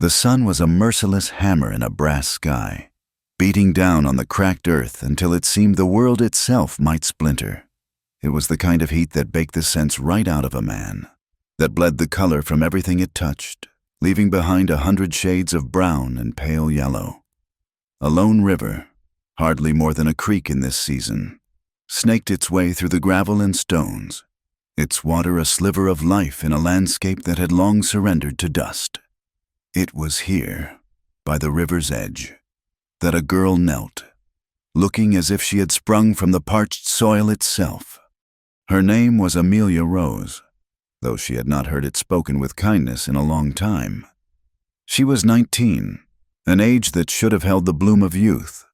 The sun was a merciless hammer in a brass sky, beating down on the cracked earth until it seemed the world itself might splinter. It was the kind of heat that baked the sense right out of a man, that bled the color from everything it touched, leaving behind 100 shades of brown and pale yellow. A lone river, hardly more than a creek in this season, snaked its way through the gravel and stones, its water a sliver of life in a landscape that had long surrendered to dust. It was here, by the river's edge, that a girl knelt, looking as if she had sprung from the parched soil itself. Her name was Amelia Rose, though she had not heard it spoken with kindness in a long time. She was 19, an age that should have held the bloom of youth,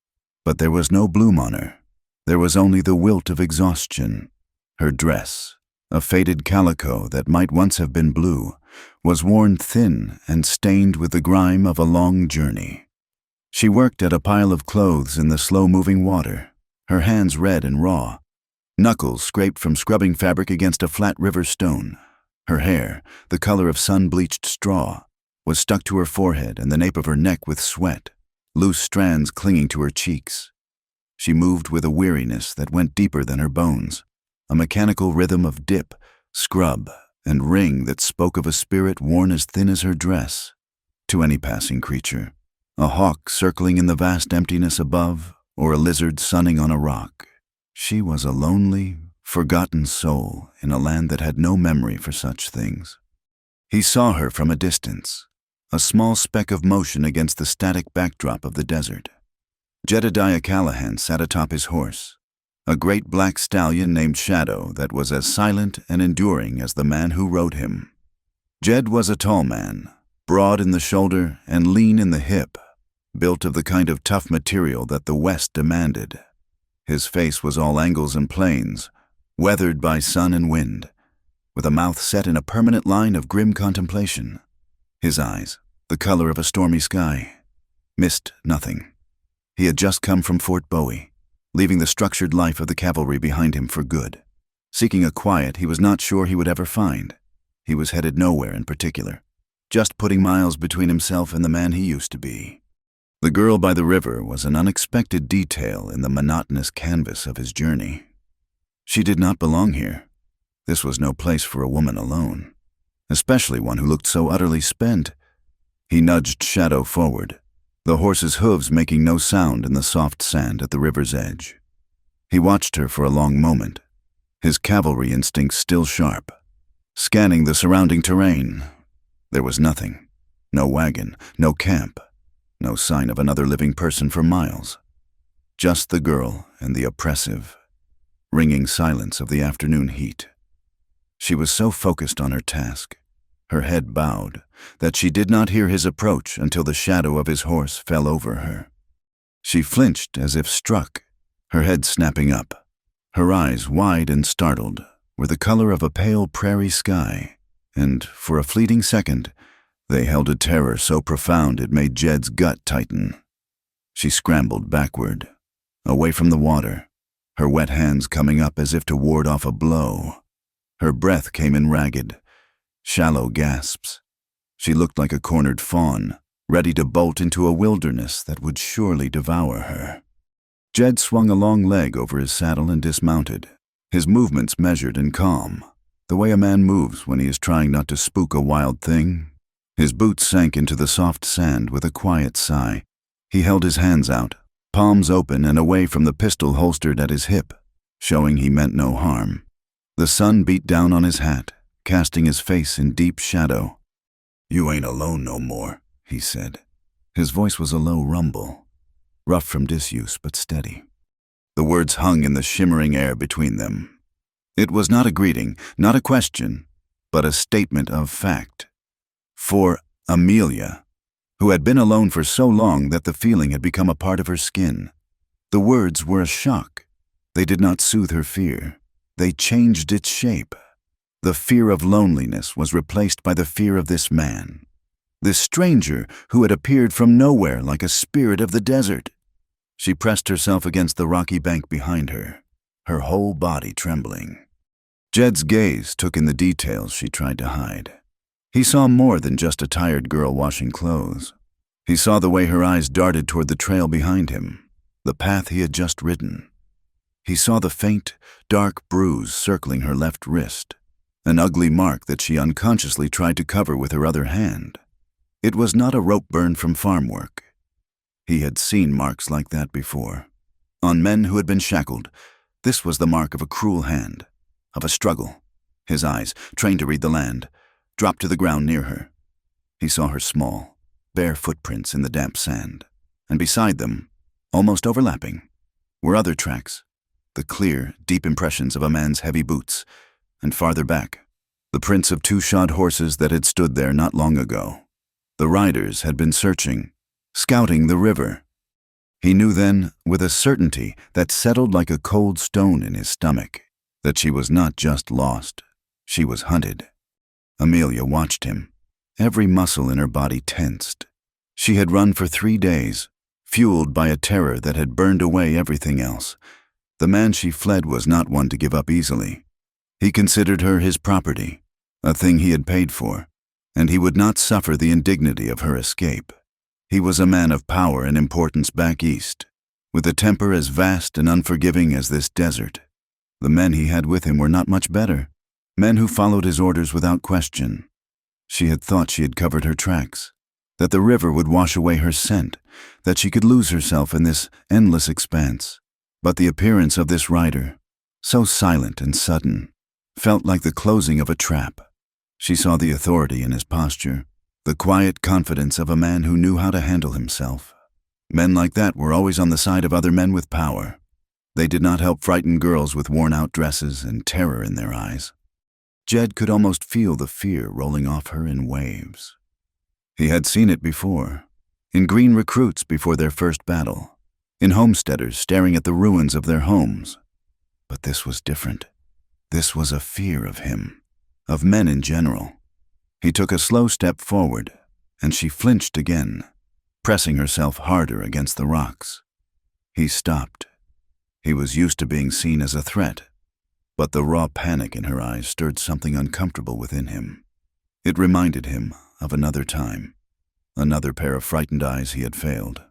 but there was no bloom on her. There was only the wilt of exhaustion. Her dress, a faded calico that might once have been blue, was worn thin and stained with the grime of a long journey. She worked at a pile of clothes in the slow-moving water, her hands red and raw, knuckles scraped from scrubbing fabric against a flat river stone. Her hair, the color of sun-bleached straw, was stuck to her forehead and the nape of her neck with sweat, loose strands clinging to her cheeks. She moved with a weariness that went deeper than her bones, a mechanical rhythm of dip, scrub, and wring that spoke of a spirit worn as thin as her dress. To any passing creature, a hawk circling in the vast emptiness above, or a lizard sunning on a rock, she was a lonely, forgotten soul in a land that had no memory for such things. He saw her from a distance, a small speck of motion against the static backdrop of the desert. Jedediah Callahan sat atop his horse, a great black stallion named Shadow that was as silent and enduring as the man who rode him. Jed was a tall man, broad in the shoulder and lean in the hip, built of the kind of tough material that the West demanded. His face was all angles and planes, weathered by sun and wind, with a mouth set in a permanent line of grim contemplation. His eyes, the color of a stormy sky, missed nothing. He had just come from Fort Bowie, leaving the structured life of the cavalry behind him for good, seeking a quiet he was not sure he would ever find. He was headed nowhere in particular, just putting miles between himself and the man he used to be. The girl by the river was an unexpected detail in the monotonous canvas of his journey. She did not belong here. This was no place for a woman alone, especially one who looked so utterly spent. He nudged Shadow forward, the horse's hooves making no sound in the soft sand at the river's edge. He watched her for a long moment, his cavalry instincts still sharp, scanning the surrounding terrain. There was nothing, no wagon, no camp, no sign of another living person for miles. Just the girl and the oppressive, ringing silence of the afternoon heat. She was so focused on her task, her head bowed, that she did not hear his approach until the shadow of his horse fell over her. She flinched as if struck, her head snapping up. Her eyes, wide and startled, were the color of a pale prairie sky, and, for a fleeting second, they held a terror so profound it made Jed's gut tighten. She scrambled backward, away from the water, her wet hands coming up as if to ward off a blow. Her breath came in ragged, shallow gasps. She looked like a cornered fawn, ready to bolt into a wilderness that would surely devour her. Jed swung a long leg over his saddle and dismounted, his movements measured and calm, the way a man moves when he is trying not to spook a wild thing. His boots sank into the soft sand with a quiet sigh. He held his hands out, palms open and away from the pistol holstered at his hip, showing he meant no harm. The sun beat down on his hat, casting his face in deep shadow. "You ain't alone no more," he said. His voice was a low rumble, rough from disuse but steady. The words hung in the shimmering air between them. It was not a greeting, not a question, but a statement of fact. For Amelia, who had been alone for so long that the feeling had become a part of her skin, the words were a shock. They did not soothe her fear. They changed its shape. The fear of loneliness was replaced by the fear of this man, this stranger who had appeared from nowhere like a spirit of the desert. She pressed herself against the rocky bank behind her, her whole body trembling. Jed's gaze took in the details she tried to hide. He saw more than just a tired girl washing clothes. He saw the way her eyes darted toward the trail behind him, the path he had just ridden. He saw the faint, dark bruise circling her left wrist, an ugly mark that she unconsciously tried to cover with her other hand. It was not a rope burn from farm work. He had seen marks like that before. On men who had been shackled, this was the mark of a cruel hand, of a struggle. His eyes, trained to read the land, dropped to the ground near her. He saw her small, bare footprints in the damp sand, and beside them, almost overlapping, were other tracks, the clear, deep impressions of a man's heavy boots, and farther back, the prints of two shod horses that had stood there not long ago. The riders had been searching, scouting the river. He knew then, with a certainty that settled like a cold stone in his stomach, that she was not just lost, she was hunted. Amelia watched him, every muscle in her body tensed. She had run for 3 days, fueled by a terror that had burned away everything else. The man she fled was not one to give up easily. He considered her his property, a thing he had paid for, and he would not suffer the indignity of her escape. He was a man of power and importance back east, with a temper as vast and unforgiving as this desert. The men he had with him were not much better, men who followed his orders without question. She had thought she had covered her tracks, that the river would wash away her scent, that she could lose herself in this endless expanse. But the appearance of this rider, so silent and sudden, felt like the closing of a trap. She saw the authority in his posture, the quiet confidence of a man who knew how to handle himself. Men like that were always on the side of other men with power. They did not help frighten girls with worn-out dresses and terror in their eyes. Jed could almost feel the fear rolling off her in waves. He had seen it before, in green recruits before their first battle, in homesteaders staring at the ruins of their homes. But this was different. This was a fear of him, of men in general. He took a slow step forward, and she flinched again, pressing herself harder against the rocks. He stopped. He was used to being seen as a threat, but the raw panic in her eyes stirred something uncomfortable within him. It reminded him of another time, another pair of frightened eyes he had failed.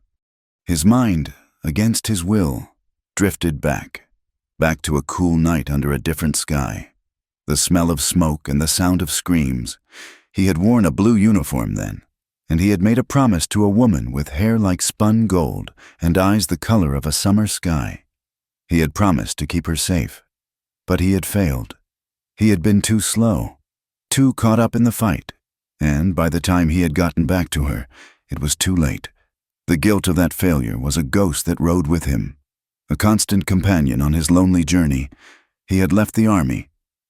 His mind, against his will, drifted back to a cool night under a different sky. The smell of smoke and the sound of screams. He had worn a blue uniform then, and he had made a promise to a woman with hair like spun gold and eyes the color of a summer sky. He had promised to keep her safe, but he had failed. He had been too slow, too caught up in the fight, and by the time he had gotten back to her, it was too late. The guilt of that failure was a ghost that rode with him, a constant companion on his lonely journey. He had left the army,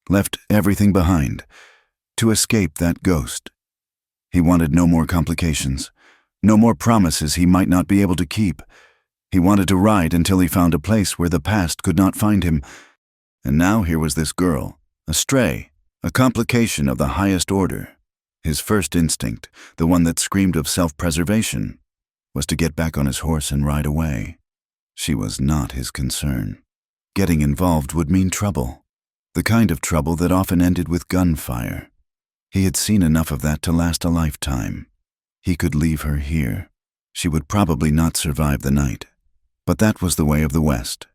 left everything behind, to escape that ghost. He wanted no more complications, no more promises he might not be able to keep. He wanted to ride until he found a place where the past could not find him. And now here was this girl, a stray, a complication of the highest order. His first instinct, the one that screamed of self-preservation, was to get back on his horse and ride away. She was not his concern. Getting involved would mean trouble, the kind of trouble that often ended with gunfire. He had seen enough of that to last a lifetime. He could leave her here. She would probably not survive the night. But that was the way of the West.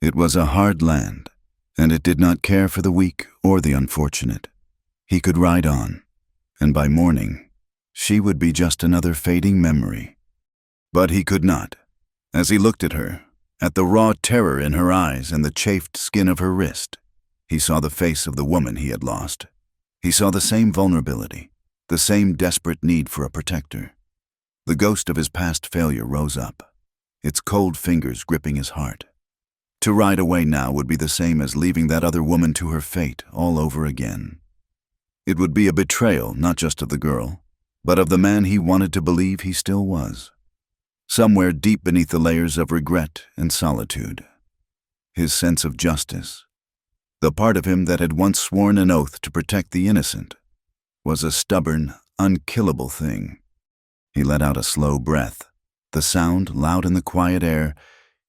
It was a hard land, and it did not care for the weak or the unfortunate. He could ride on, and by morning, she would be just another fading memory. But he could not. As he looked at her, at the raw terror in her eyes and the chafed skin of her wrist, he saw the face of the woman he had lost. He saw the same vulnerability, the same desperate need for a protector. The ghost of his past failure rose up, its cold fingers gripping his heart. To ride away now would be the same as leaving that other woman to her fate all over again. It would be a betrayal not just of the girl, but of the man he wanted to believe he still was. Somewhere deep beneath the layers of regret and solitude, his sense of justice, the part of him that had once sworn an oath to protect the innocent, was a stubborn, unkillable thing. He let out a slow breath, the sound loud in the quiet air.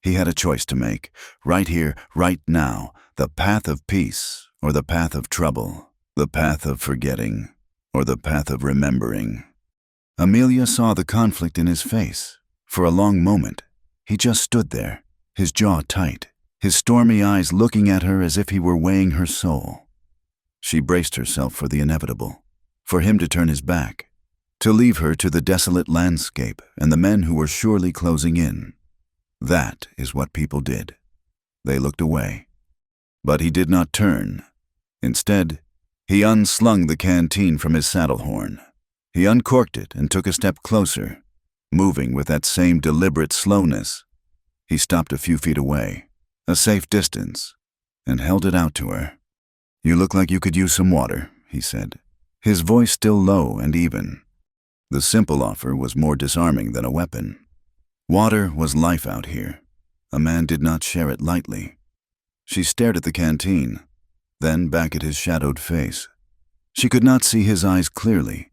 He had a choice to make, right here, right now, the path of peace or the path of trouble, the path of forgetting or the path of remembering? Amelia saw the conflict in his face. For a long moment, he just stood there, his jaw tight, his stormy eyes looking at her as if he were weighing her soul. She braced herself for the inevitable, for him to turn his back, to leave her to the desolate landscape and the men who were surely closing in. That is what people did. They looked away. But he did not turn. Instead, he unslung the canteen from his saddle horn. He uncorked it and took a step closer, moving with that same deliberate slowness. He stopped a few feet away, a safe distance, and held it out to her. "You look like you could use some water," he said, his voice still low and even. The simple offer was more disarming than a weapon. Water was life out here. A man did not share it lightly. She stared at the canteen, then back at his shadowed face. She could not see his eyes clearly,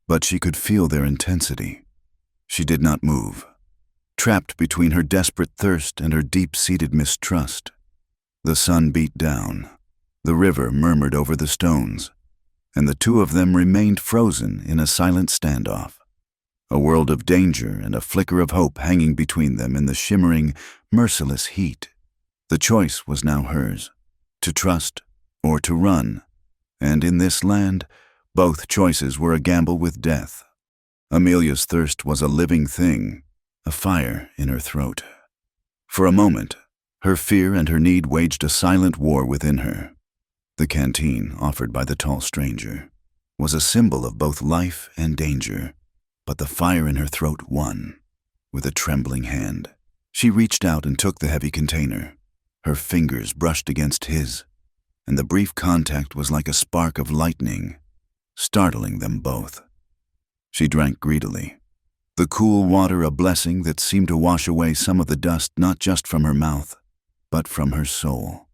but she could feel their intensity. She did not move, trapped between her desperate thirst and her deep-seated mistrust. The sun beat down. The river murmured over the stones, and the two of them remained frozen in a silent standoff. A world of danger and a flicker of hope hanging between them in the shimmering, merciless heat. The choice was now hers, to trust or to run, and in this land, both choices were a gamble with death. Amelia's thirst was a living thing, a fire in her throat. For a moment, her fear and her need waged a silent war within her. The canteen, offered by the tall stranger, was a symbol of both life and danger, but the fire in her throat won. With a trembling hand, she reached out and took the heavy container. Her fingers brushed against his, and the brief contact was like a spark of lightning, startling them both. She drank greedily, the cool water a blessing that seemed to wash away some of the dust not just from her mouth, but from her soul.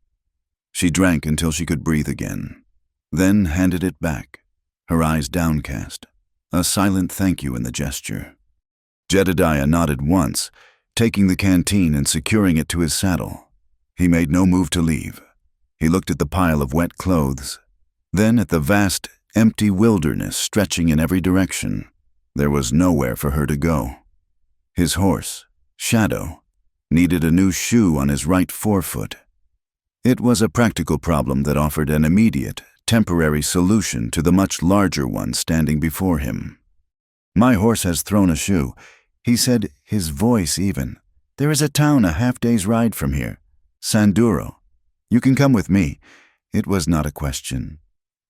She drank until she could breathe again, then handed it back, her eyes downcast, a silent thank you in the gesture. Jedediah nodded once, taking the canteen and securing it to his saddle. He made no move to leave. He looked at the pile of wet clothes, then at the vast, empty wilderness stretching in every direction. There was nowhere for her to go. His horse, Shadow, needed a new shoe on his right forefoot. It was a practical problem that offered an immediate, temporary solution to the much larger one standing before him. "My horse has thrown a shoe," he said, his voice even. "There is a town a half-day's ride from here, Sanduro. You can come with me." It was not a question.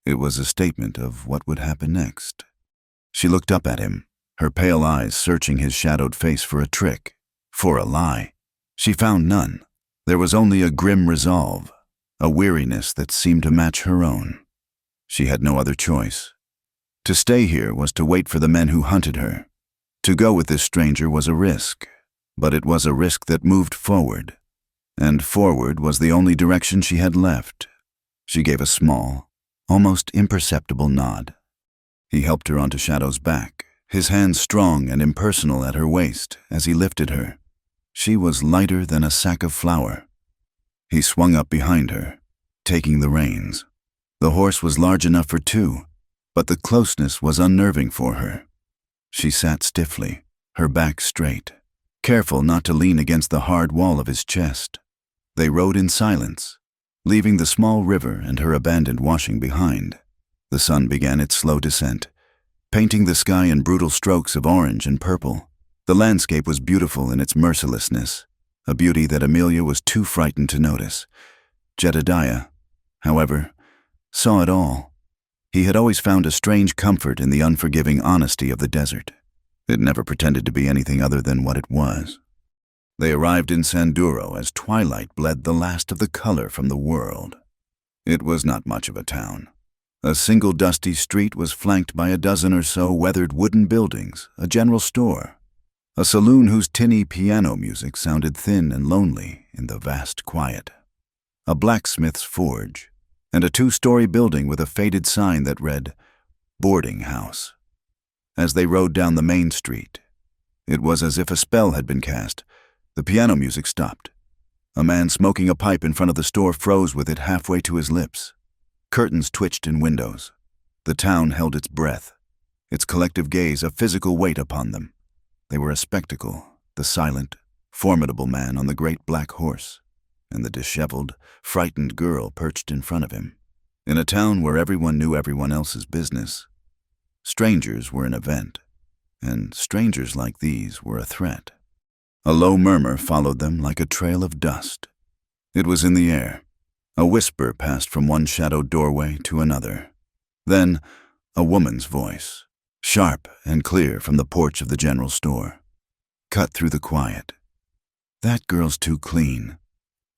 It was a statement of what would happen next. She looked up at him, her pale eyes searching his shadowed face for a trick, for a lie. She found none. There was only a grim resolve, a weariness that seemed to match her own. She had no other choice. To stay here was to wait for the men who hunted her. To go with this stranger was a risk, but it was a risk that moved forward, and forward was the only direction she had left. She gave a small, almost imperceptible nod. He helped her onto Shadow's back, his hands strong and impersonal at her waist as he lifted her. She was lighter than a sack of flour. He swung up behind her, taking the reins. The horse was large enough for two, but the closeness was unnerving for her. She sat stiffly, her back straight, careful not to lean against the hard wall of his chest. They rode in silence, leaving the small river and her abandoned washing behind. The sun began its slow descent, painting the sky in brutal strokes of orange and purple. The landscape was beautiful in its mercilessness, a beauty that Amelia was too frightened to notice. Jedediah, however, saw it all. He had always found a strange comfort in the unforgiving honesty of the desert. It never pretended to be anything other than what it was. They arrived in Sanduro as twilight bled the last of the color from the world. It was not much of a town. A single dusty street was flanked by a dozen or so weathered wooden buildings, a general store, a saloon whose tinny piano music sounded thin and lonely in the vast quiet, a blacksmith's forge, and a two-story building with a faded sign that read, "Boarding House." As they rode down the main street, it was as if a spell had been cast. The piano music stopped. A man smoking a pipe in front of the store froze with it halfway to his lips. Curtains twitched in windows. The town held its breath, its collective gaze a physical weight upon them. They were a spectacle, the silent, formidable man on the great black horse, and the disheveled, frightened girl perched in front of him. In a town where everyone knew everyone else's business, strangers were an event, and strangers like these were a threat. A low murmur followed them like a trail of dust. It was in the air. A whisper passed from one shadowed doorway to another. Then, a woman's voice, sharp and clear from the porch of the general store, cut through the quiet. "That girl's too clean."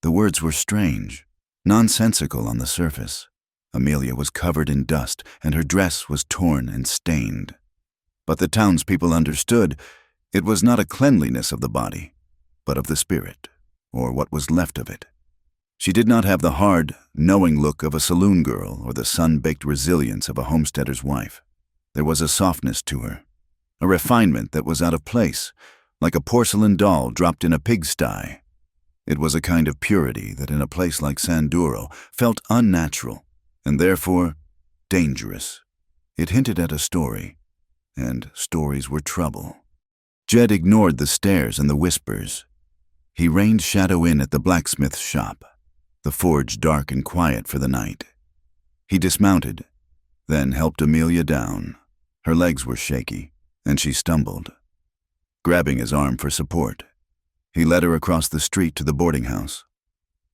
The words were strange, nonsensical on the surface. Amelia was covered in dust, and her dress was torn and stained. But the townspeople understood it was not a cleanliness of the body, but of the spirit, or what was left of it. She did not have the hard, knowing look of a saloon girl or the sun-baked resilience of a homesteader's wife. There was a softness to her, a refinement that was out of place, like a porcelain doll dropped in a pigsty. It was a kind of purity that in a place like Sanduro felt unnatural, and therefore dangerous. It hinted at a story, and stories were trouble. Jed ignored the stares and the whispers. He reined shadow in at the blacksmith's shop, the forge dark and quiet for the night. He dismounted, then helped Amelia down. Her legs were shaky, and she stumbled. Grabbing his arm for support, he led her across the street to the boarding house.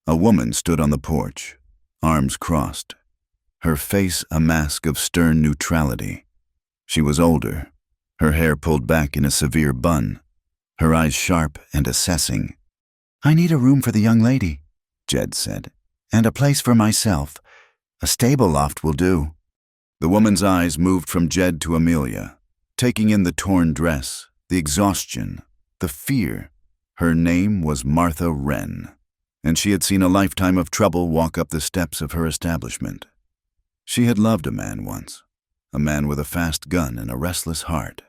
A woman stood on the porch, arms crossed, her face a mask of stern neutrality. She was older, her hair pulled back in a severe bun, her eyes sharp and assessing. "I need a room for the young lady," Jed said, "and a place for myself. A stable loft will do." The woman's eyes moved from Jed to Amelia, taking in the torn dress, the exhaustion, the fear. Her name was Martha Wren, and she had seen a lifetime of trouble walk up the steps of her establishment. She had loved a man once, a man with a fast gun and a restless heart,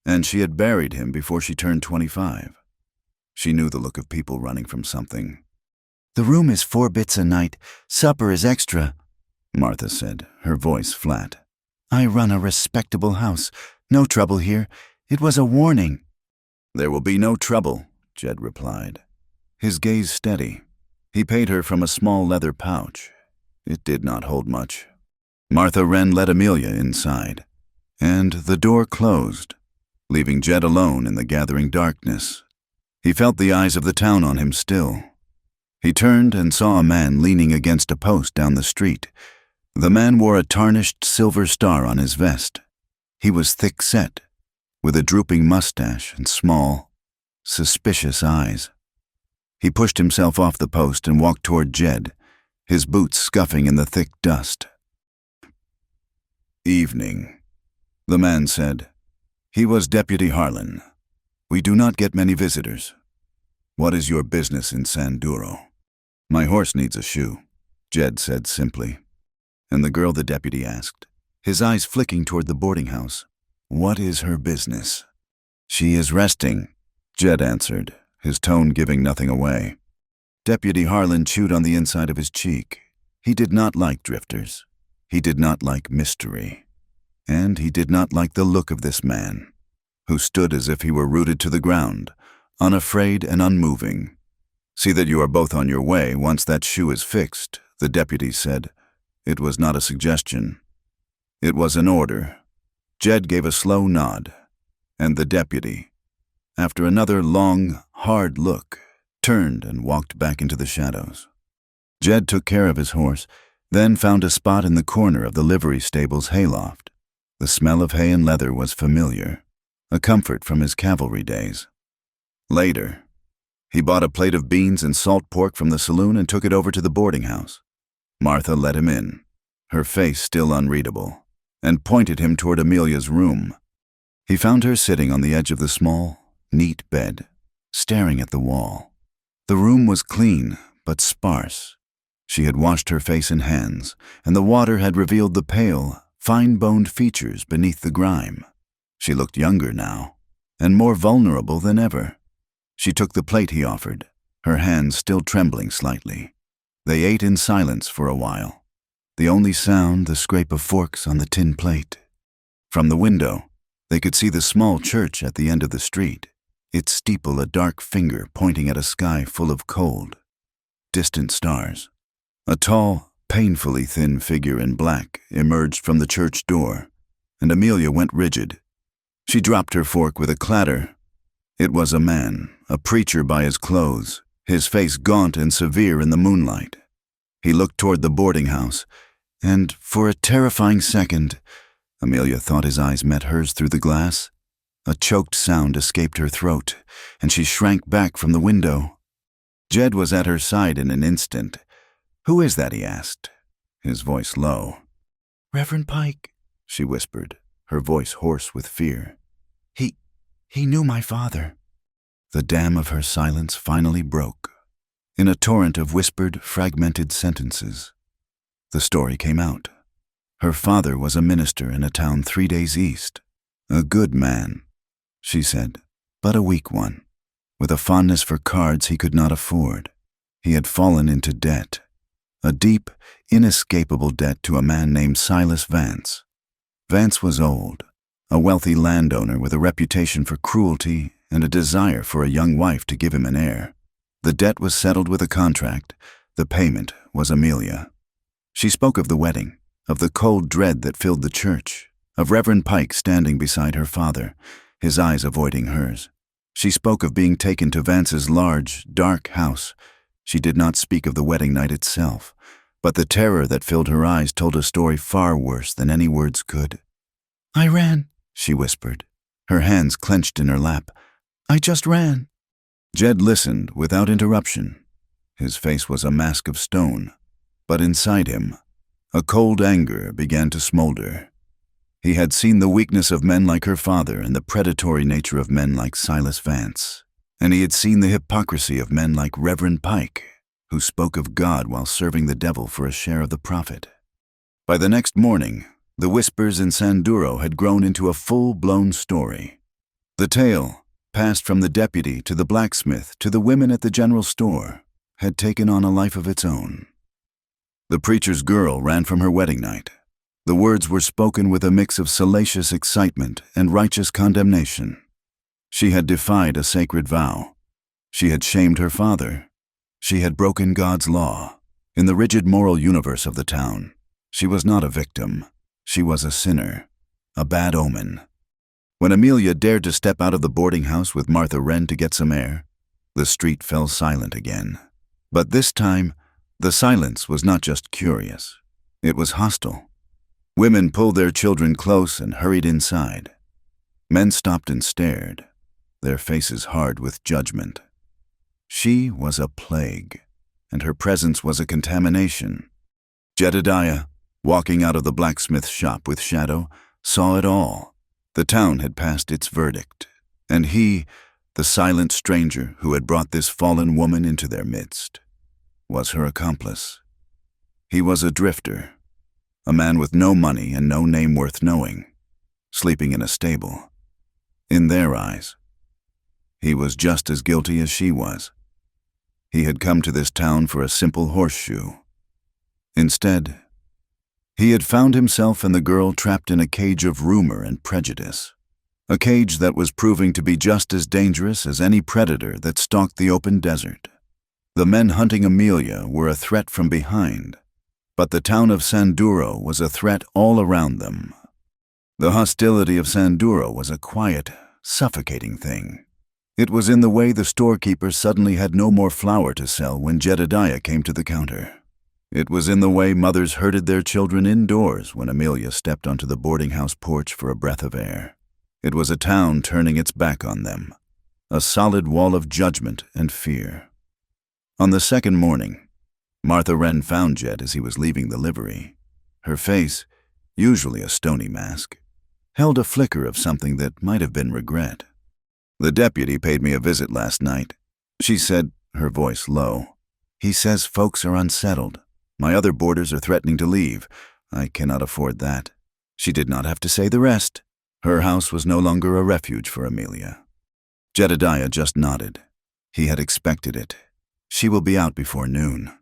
and she had buried him before she turned 25. She knew the look of people running from something. "The room is 4 bits a night. Supper is extra," Martha said, her voice flat. "I run a respectable house. No trouble here. It was a warning." "There will be no trouble," Jed replied, his gaze steady. He paid her from a small leather pouch. It did not hold much. Martha Wren led Amelia inside, and the door closed, leaving Jed alone in the gathering darkness. He felt the eyes of the town on him still. He turned and saw a man leaning against a post down the street. The man wore a tarnished silver star on his vest. He was thick-set, with a drooping mustache and small, suspicious eyes. He pushed himself off the post and walked toward Jed, his boots scuffing in the thick dust. "Evening," the man said. He was Deputy Harlan. "We do not get many visitors. What is your business in Sanduro?" "My horse needs a shoe," Jed said simply. And the girl the deputy asked, his eyes flicking toward the boarding house, "What is her business?" "She is resting," Jed answered, his tone giving nothing away. Deputy Harlan chewed on the inside of his cheek. He did not like drifters. He did not like mystery. And he did not like the look of this man, who stood as if he were rooted to the ground, unafraid and unmoving. "See that you are both on your way once that shoe is fixed," the deputy said. It was not a suggestion. It was an order. Jed gave a slow nod, and the deputy, after another long, hard look, turned and walked back into the shadows. Jed took care of his horse, then found a spot in the corner of the livery stable's hayloft. The smell of hay and leather was familiar, a comfort from his cavalry days. Later, he bought a plate of beans and salt pork from the saloon and took it over to the boarding house. Martha let him in, her face still unreadable, and pointed him toward Amelia's room. He found her sitting on the edge of the small, neat bed, staring at the wall. The room was clean, but sparse. She had washed her face and hands, and the water had revealed the pale, fine-boned features beneath the grime. She looked younger now, and more vulnerable than ever. She took the plate he offered, her hands still trembling slightly. They ate in silence for a while. the only sound the scrape of forks on the tin plate. From the window, they could see the small church at the end of the street, its steeple a dark finger pointing at a sky full of cold, distant stars. A tall, painfully thin figure in black emerged from the church door, and Amelia went rigid. She dropped her fork with a clatter. It was a man, a preacher by his clothes, his face gaunt and severe in the moonlight. He looked toward the boarding house, and for a terrifying second, Amelia thought his eyes met hers through the glass. A choked sound escaped her throat, and she shrank back from the window. Jed was at her side in an instant. "Who is that?" he asked, his voice low. "Reverend Pike," she whispered, her voice hoarse with fear. He knew my father." The dam of her silence finally broke. In a torrent of whispered, fragmented sentences, the story came out. Her father was a minister in a town 3 days east. A good man, she said, but a weak one, with a fondness for cards he could not afford. He had fallen into debt, a deep, inescapable debt to a man named Silas Vance. Vance was old, a wealthy landowner with a reputation for cruelty and a desire for a young wife to give him an heir. The debt was settled with a contract. The payment was Amelia. She spoke of the wedding, of the cold dread that filled the church, of Reverend Pike standing beside her father, his eyes avoiding hers. She spoke of being taken to Vance's large, dark house. She did not speak of the wedding night itself, but the terror that filled her eyes told a story far worse than any words could. "I ran," she whispered, her hands clenched in her lap. "I just ran." Jed listened without interruption. His face was a mask of stone, but inside him, a cold anger began to smolder. He had seen the weakness of men like her father and the predatory nature of men like Silas Vance, and he had seen the hypocrisy of men like Reverend Pike, who spoke of God while serving the devil for a share of the profit. By the next morning, the whispers in Sanduro had grown into a full-blown story. The tale, passed from the deputy to the blacksmith to the women at the general store, had taken on a life of its own. The preacher's girl ran from her wedding night. The words were spoken with a mix of salacious excitement and righteous condemnation. She had defied a sacred vow. She had shamed her father. She had broken God's law. In the rigid moral universe of the town, she was not a victim. She was a sinner, a bad omen. When Amelia dared to step out of the boarding house with Martha Wren to get some air, the street fell silent again. But this time, the silence was not just curious. It was hostile. Women pulled their children close and hurried inside. Men stopped and stared, their faces hard with judgment. She was a plague, and her presence was a contamination. Jedediah, walking out of the blacksmith's shop with Shadow, saw it all. The town had passed its verdict, and he, the silent stranger who had brought this fallen woman into their midst, was her accomplice. He was a drifter, a man with no money and no name worth knowing, sleeping in a stable. In their eyes, he was just as guilty as she was. He had come to this town for a simple horseshoe. Instead, he had found himself and the girl trapped in a cage of rumor and prejudice, a cage that was proving to be just as dangerous as any predator that stalked the open desert. The men hunting Amelia were a threat from behind, but the town of Sanduro was a threat all around them. The hostility of Sanduro was a quiet, suffocating thing. It was in the way the storekeeper suddenly had no more flour to sell when Jedediah came to the counter. It was in the way mothers herded their children indoors when Amelia stepped onto the boarding house porch for a breath of air. It was a town turning its back on them, a solid wall of judgment and fear. On the second morning, Martha Wren found Jed as he was leaving the livery. Her face, usually a stony mask, held a flicker of something that might have been regret. "The deputy paid me a visit last night," she said, her voice low. "He says folks are unsettled. My other boarders are threatening to leave. I cannot afford that." She did not have to say the rest. Her house was no longer a refuge for Amelia. Jedediah just nodded. He had expected it. She will be out before noon.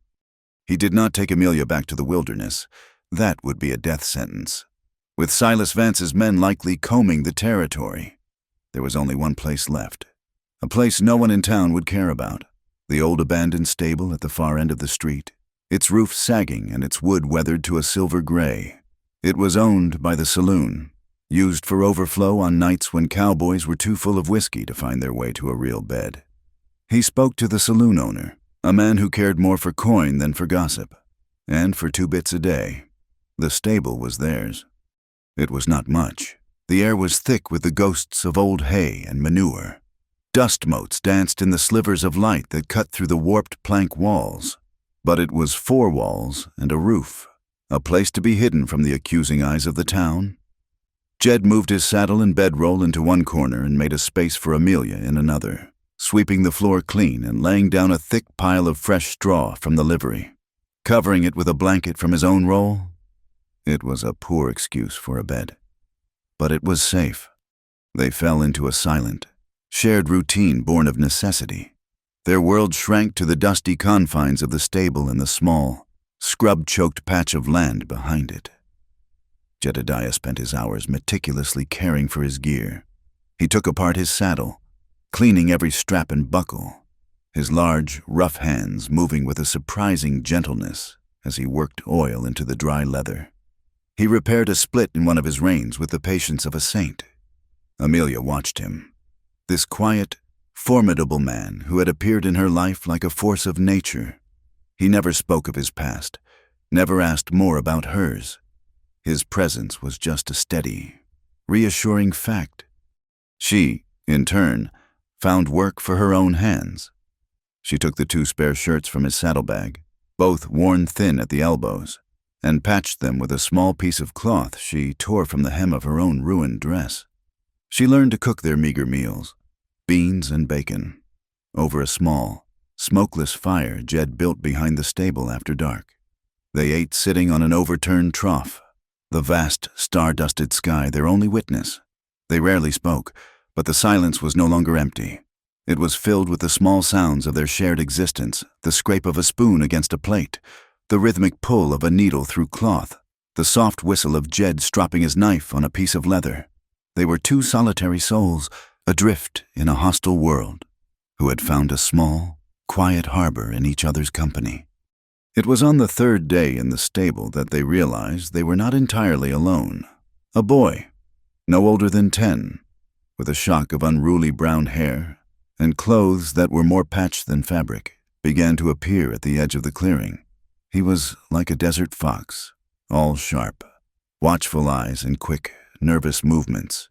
He did not take Amelia back to the wilderness. That would be a death sentence, with Silas Vance's men likely combing the territory. There was only one place left, a place no one in town would care about, the old abandoned stable at the far end of the street, its roof sagging and its wood weathered to a silver gray. It was owned by the saloon, used for overflow on nights when cowboys were too full of whiskey to find their way to a real bed. He spoke to the saloon owner, a man who cared more for coin than for gossip, and for 2 bits a day. The stable was theirs. It was not much. The air was thick with the ghosts of old hay and manure. Dust motes danced in the slivers of light that cut through the warped plank walls. But it was 4 walls and a roof, a place to be hidden from the accusing eyes of the town. Jed moved his saddle and bedroll into one corner and made a space for Amelia in another, sweeping the floor clean and laying down a thick pile of fresh straw from the livery, covering it with a blanket from his own roll. It was a poor excuse for a bed, but it was safe. They fell into a silent, shared routine born of necessity. Their world shrank to the dusty confines of the stable and the small, scrub-choked patch of land behind it. Jedediah spent his hours meticulously caring for his gear. He took apart his saddle, cleaning every strap and buckle, his large, rough hands moving with a surprising gentleness as he worked oil into the dry leather. He repaired a split in one of his reins with the patience of a saint. Amelia watched him, this quiet, formidable man who had appeared in her life like a force of nature. He never spoke of his past, never asked more about hers. His presence was just a steady, reassuring fact. She, in turn, found work for her own hands. She took the 2 spare shirts from his saddlebag, both worn thin at the elbows, and patched them with a small piece of cloth she tore from the hem of her own ruined dress. She learned to cook their meager meals, beans and bacon, over a small, smokeless fire Jed built behind the stable after dark. They ate sitting on an overturned trough, the vast, star-dusted sky their only witness. They rarely spoke, but the silence was no longer empty. It was filled with the small sounds of their shared existence, the scrape of a spoon against a plate, the rhythmic pull of a needle through cloth, the soft whistle of Jed stropping his knife on a piece of leather. They were 2 solitary souls, adrift in a hostile world, who had found a small, quiet harbor in each other's company. It was on the 3rd day in the stable that they realized they were not entirely alone. A boy, no older than 10, with a shock of unruly brown hair and clothes that were more patched than fabric, began to appear at the edge of the clearing. He was like a desert fox, all sharp, watchful eyes and quick, nervous movements.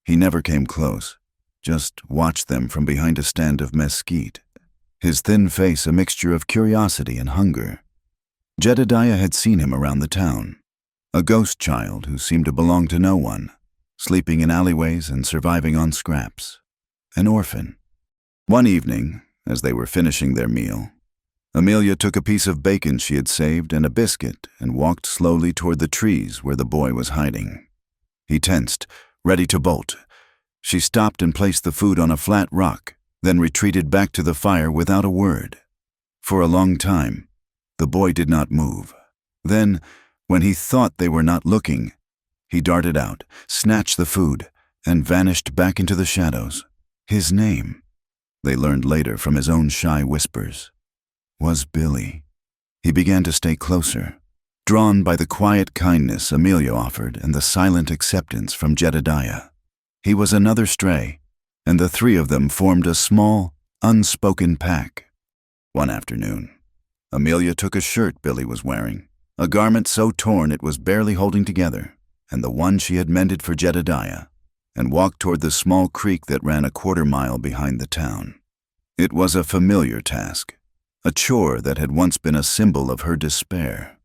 He never came close, just watched them from behind a stand of mesquite, his thin face a mixture of curiosity and hunger. Jedediah had seen him around the town, a ghost child who seemed to belong to no one, sleeping in alleyways and surviving on scraps, an orphan. One evening, as they were finishing their meal, Amelia took a piece of bacon she had saved and a biscuit and walked slowly toward the trees where the boy was hiding. He tensed, ready to bolt. She stopped and placed the food on a flat rock, then retreated back to the fire without a word. For a long time, the boy did not move. Then, when he thought they were not looking, he darted out, snatched the food, and vanished back into the shadows. His name, they learned later from his own shy whispers, was Billy. He began to stay closer, drawn by the quiet kindness Amelia offered and the silent acceptance from Jedediah. He was another stray, and the 3 of them formed a small, unspoken pack. One afternoon, Amelia took a shirt Billy was wearing, a garment so torn it was barely holding together, and the one she had mended for Jedediah, and walked toward the small creek that ran a 1/4 mile behind the town. It was a familiar task, a chore that had once been a symbol of her despair.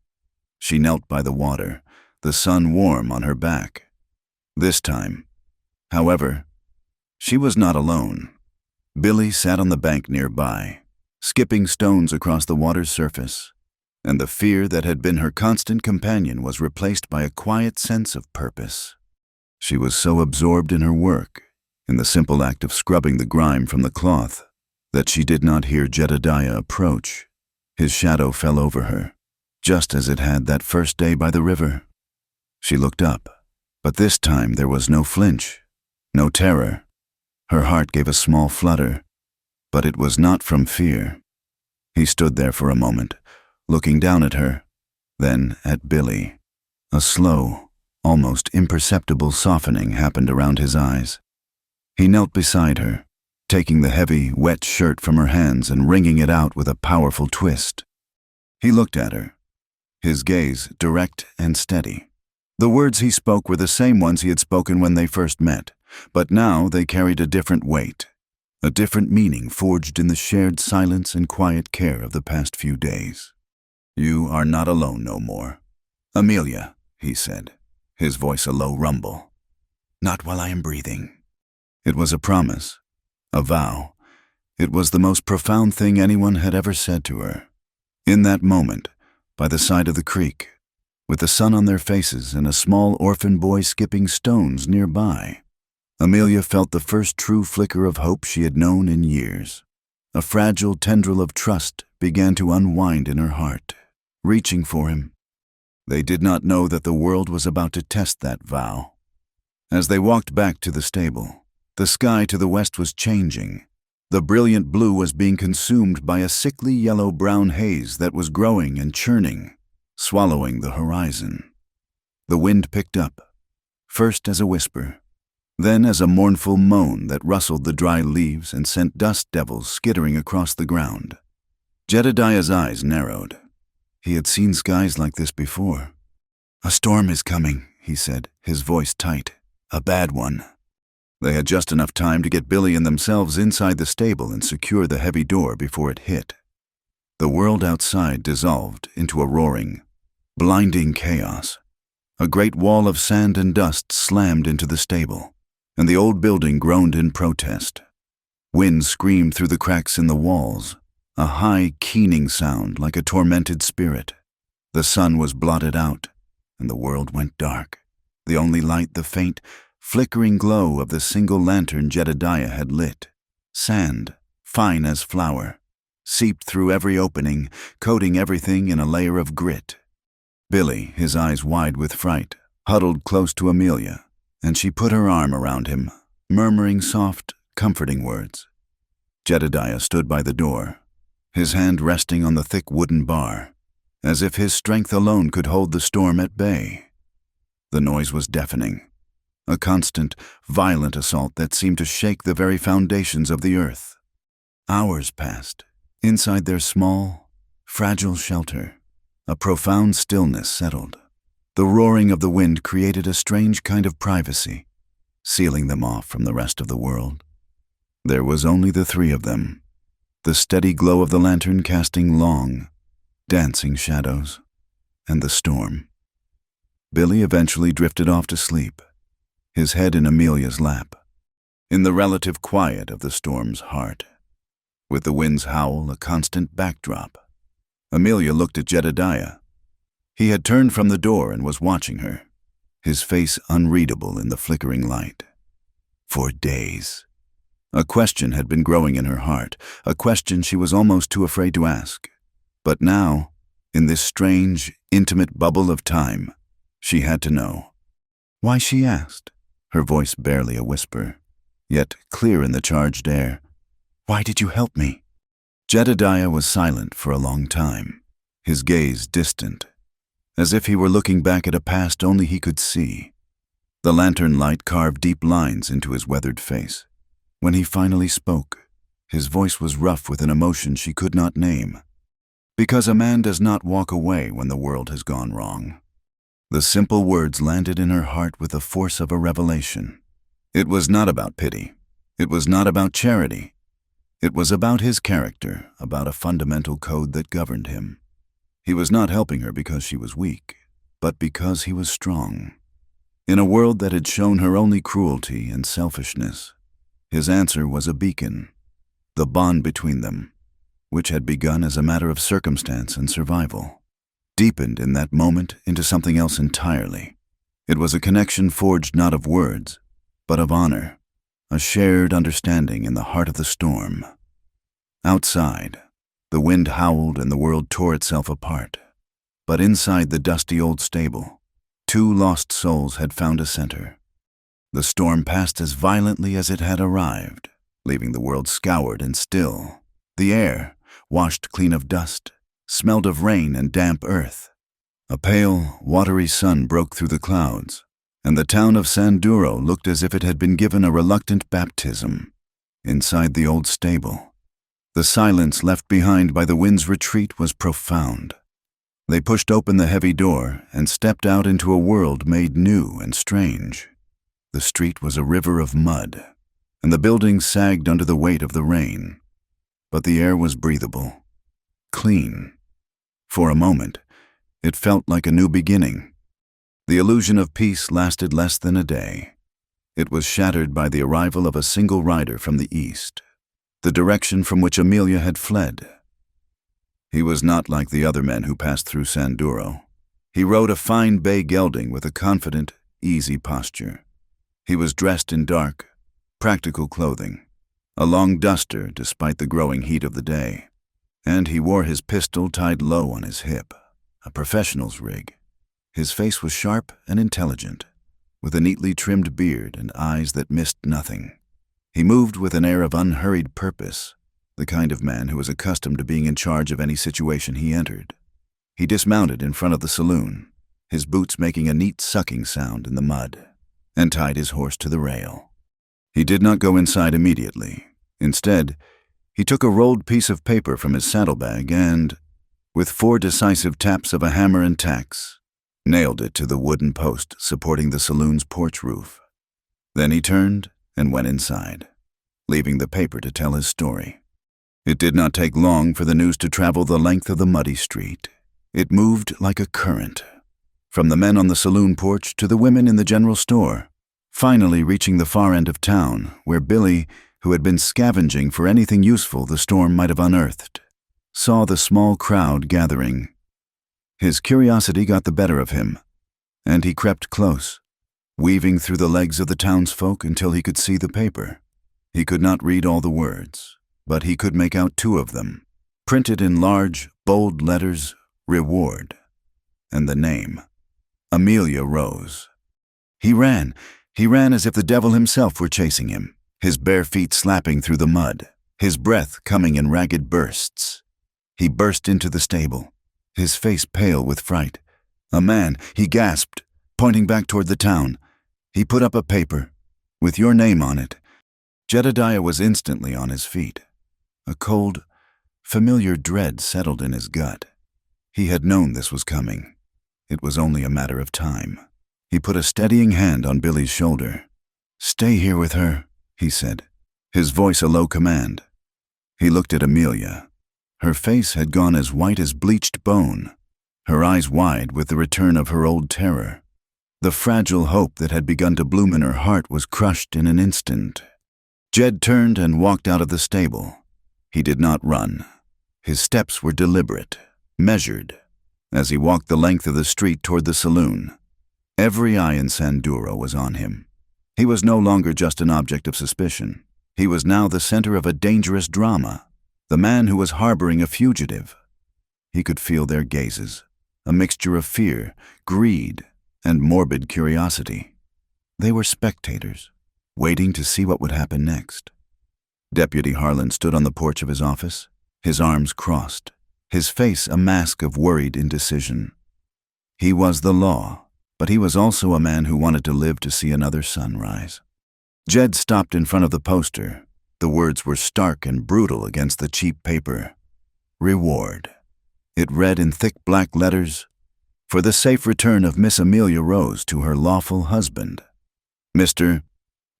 She knelt by the water, the sun warm on her back. This time, however, she was not alone. Billy sat on the bank nearby, skipping stones across the water's surface, and the fear that had been her constant companion was replaced by a quiet sense of purpose. She was so absorbed in her work, in the simple act of scrubbing the grime from the cloth, that she did not hear Jedediah approach. His shadow fell over her, just as it had that first day by the river. She looked up, but this time there was no flinch, no terror. Her heart gave a small flutter, but it was not from fear. He stood there for a moment, looking down at her, then at Billy. A slow, almost imperceptible softening happened around his eyes. He knelt beside her, taking the heavy, wet shirt from her hands and wringing it out with a powerful twist. He looked at her, his gaze direct and steady. The words he spoke were the same ones he had spoken when they first met, but now they carried a different weight, a different meaning forged in the shared silence and quiet care of the past few days. "You are not alone no more, Amelia," he said, his voice a low rumble. "Not while I am breathing." It was a promise, a vow. It was the most profound thing anyone had ever said to her. In that moment, by the side of the creek, with the sun on their faces and a small orphan boy skipping stones nearby, Amelia felt the first true flicker of hope she had known in years. A fragile tendril of trust began to unwind in her heart, reaching for him. They did not know that the world was about to test that vow. As they walked back to the stable, the sky to the west was changing. The brilliant blue was being consumed by a sickly yellow-brown haze that was growing and churning, swallowing the horizon. The wind picked up, first as a whisper, then as a mournful moan that rustled the dry leaves and sent dust devils skittering across the ground. Jedediah's eyes narrowed. He had seen skies like this before. "A storm is coming," he said, his voice tight. "A bad one." They had just enough time to get Billy and themselves inside the stable and secure the heavy door before it hit. The world outside dissolved into a roaring, blinding chaos. A great wall of sand and dust slammed into the stable, and the old building groaned in protest. Wind screamed through the cracks in the walls, a high, keening sound like a tormented spirit. The sun was blotted out, and the world went dark. The only light, the faint, flickering glow of the single lantern Jedediah had lit. Sand, fine as flour, seeped through every opening, coating everything in a layer of grit. Billy, his eyes wide with fright, huddled close to Amelia, and she put her arm around him, murmuring soft, comforting words. Jedediah stood by the door, his hand resting on the thick wooden bar, as if his strength alone could hold the storm at bay. The noise was deafening, a constant, violent assault that seemed to shake the very foundations of the earth. Hours passed. Inside their small, fragile shelter, a profound stillness settled. The roaring of the wind created a strange kind of privacy, sealing them off from the rest of the world. There was only the three of them, the steady glow of the lantern casting long, dancing shadows, and the storm. Billy eventually drifted off to sleep, his head in Amelia's lap, in the relative quiet of the storm's heart. With the wind's howl a constant backdrop, Amelia looked at Jedediah. He had turned from the door and was watching her, his face unreadable in the flickering light. For days. A question had been growing in her heart, a question she was almost too afraid to ask. But now, in this strange, intimate bubble of time, she had to know. Why, she asked, her voice barely a whisper, yet clear in the charged air. "Why did you help me?" Jedediah was silent for a long time, his gaze distant, as if he were looking back at a past only he could see. The lantern light carved deep lines into his weathered face. When he finally spoke, his voice was rough with an emotion she could not name. Because a man does not walk away when the world has gone wrong. The simple words landed in her heart with the force of a revelation. It was not about pity. It was not about charity. It was about his character, about a fundamental code that governed him. He was not helping her because she was weak, but because he was strong. In a world that had shown her only cruelty and selfishness, his answer was a beacon, the bond between them, which had begun as a matter of circumstance and survival, deepened in that moment into something else entirely. It was a connection forged not of words, but of honor, a shared understanding in the heart of the storm. Outside, the wind howled and the world tore itself apart. But inside the dusty old stable, two lost souls had found a center. The storm passed as violently as it had arrived, leaving the world scoured and still. The air, washed clean of dust, smelled of rain and damp earth. A pale, watery sun broke through the clouds, and the town of Sanduro looked as if it had been given a reluctant baptism. Inside the old stable, the silence left behind by the wind's retreat was profound. They pushed open the heavy door and stepped out into a world made new and strange. The street was a river of mud, and the buildings sagged under the weight of the rain. But the air was breathable, clean. For a moment, it felt like a new beginning. The illusion of peace lasted less than a day. It was shattered by the arrival of a single rider from the east, the direction from which Amelia had fled. He was not like the other men who passed through Sanduro. He rode a fine bay gelding with a confident, easy posture. He was dressed in dark, practical clothing, a long duster despite the growing heat of the day, and he wore his pistol tied low on his hip, a professional's rig. His face was sharp and intelligent, with a neatly trimmed beard and eyes that missed nothing. He moved with an air of unhurried purpose, the kind of man who was accustomed to being in charge of any situation he entered. He dismounted in front of the saloon, his boots making a neat sucking sound in the mud, and tied his horse to the rail. He did not go inside immediately. Instead, he took a rolled piece of paper from his saddlebag and, with 4 decisive taps of a hammer and tacks, nailed it to the wooden post supporting the saloon's porch roof. Then he turned and went inside, leaving the paper to tell his story. It did not take long for the news to travel the length of the muddy street. It moved like a current, from the men on the saloon porch to the women in the general store, finally reaching the far end of town, where Billy, who had been scavenging for anything useful the storm might have unearthed, saw the small crowd gathering. His curiosity got the better of him, and he crept close, weaving through the legs of the townsfolk until he could see the paper. He could not read all the words, but he could make out 2 of them, printed in large, bold letters, "Reward," and the name, Amelia Rose. He ran as if the devil himself were chasing him, his bare feet slapping through the mud, his breath coming in ragged bursts. He burst into the stable, his face pale with fright. "A man," he gasped, pointing back toward the town. He put up a paper, with your name on it. Jedediah was instantly on his feet. A cold, familiar dread settled in his gut. He had known this was coming. It was only a matter of time. He put a steadying hand on Billy's shoulder. "Stay here with her," he said, his voice a low command. He looked at Amelia. Her face had gone as white as bleached bone, her eyes wide with the return of her old terror. The fragile hope that had begun to bloom in her heart was crushed in an instant. Jed turned and walked out of the stable. He did not run. His steps were deliberate, measured, as he walked the length of the street toward the saloon. Every eye in Sanduro was on him. He was no longer just an object of suspicion. He was now the center of a dangerous drama, the man who was harboring a fugitive. He could feel their gazes, a mixture of fear, greed, and morbid curiosity. They were spectators, waiting to see what would happen next. Deputy Harlan stood on the porch of his office, his arms crossed, his face a mask of worried indecision. He was the law, but he was also a man who wanted to live to see another sunrise. Jed stopped in front of the poster. The words were stark and brutal against the cheap paper. "Reward." It read in thick black letters, "For the safe return of Miss Amelia Rose to her lawful husband, Mr.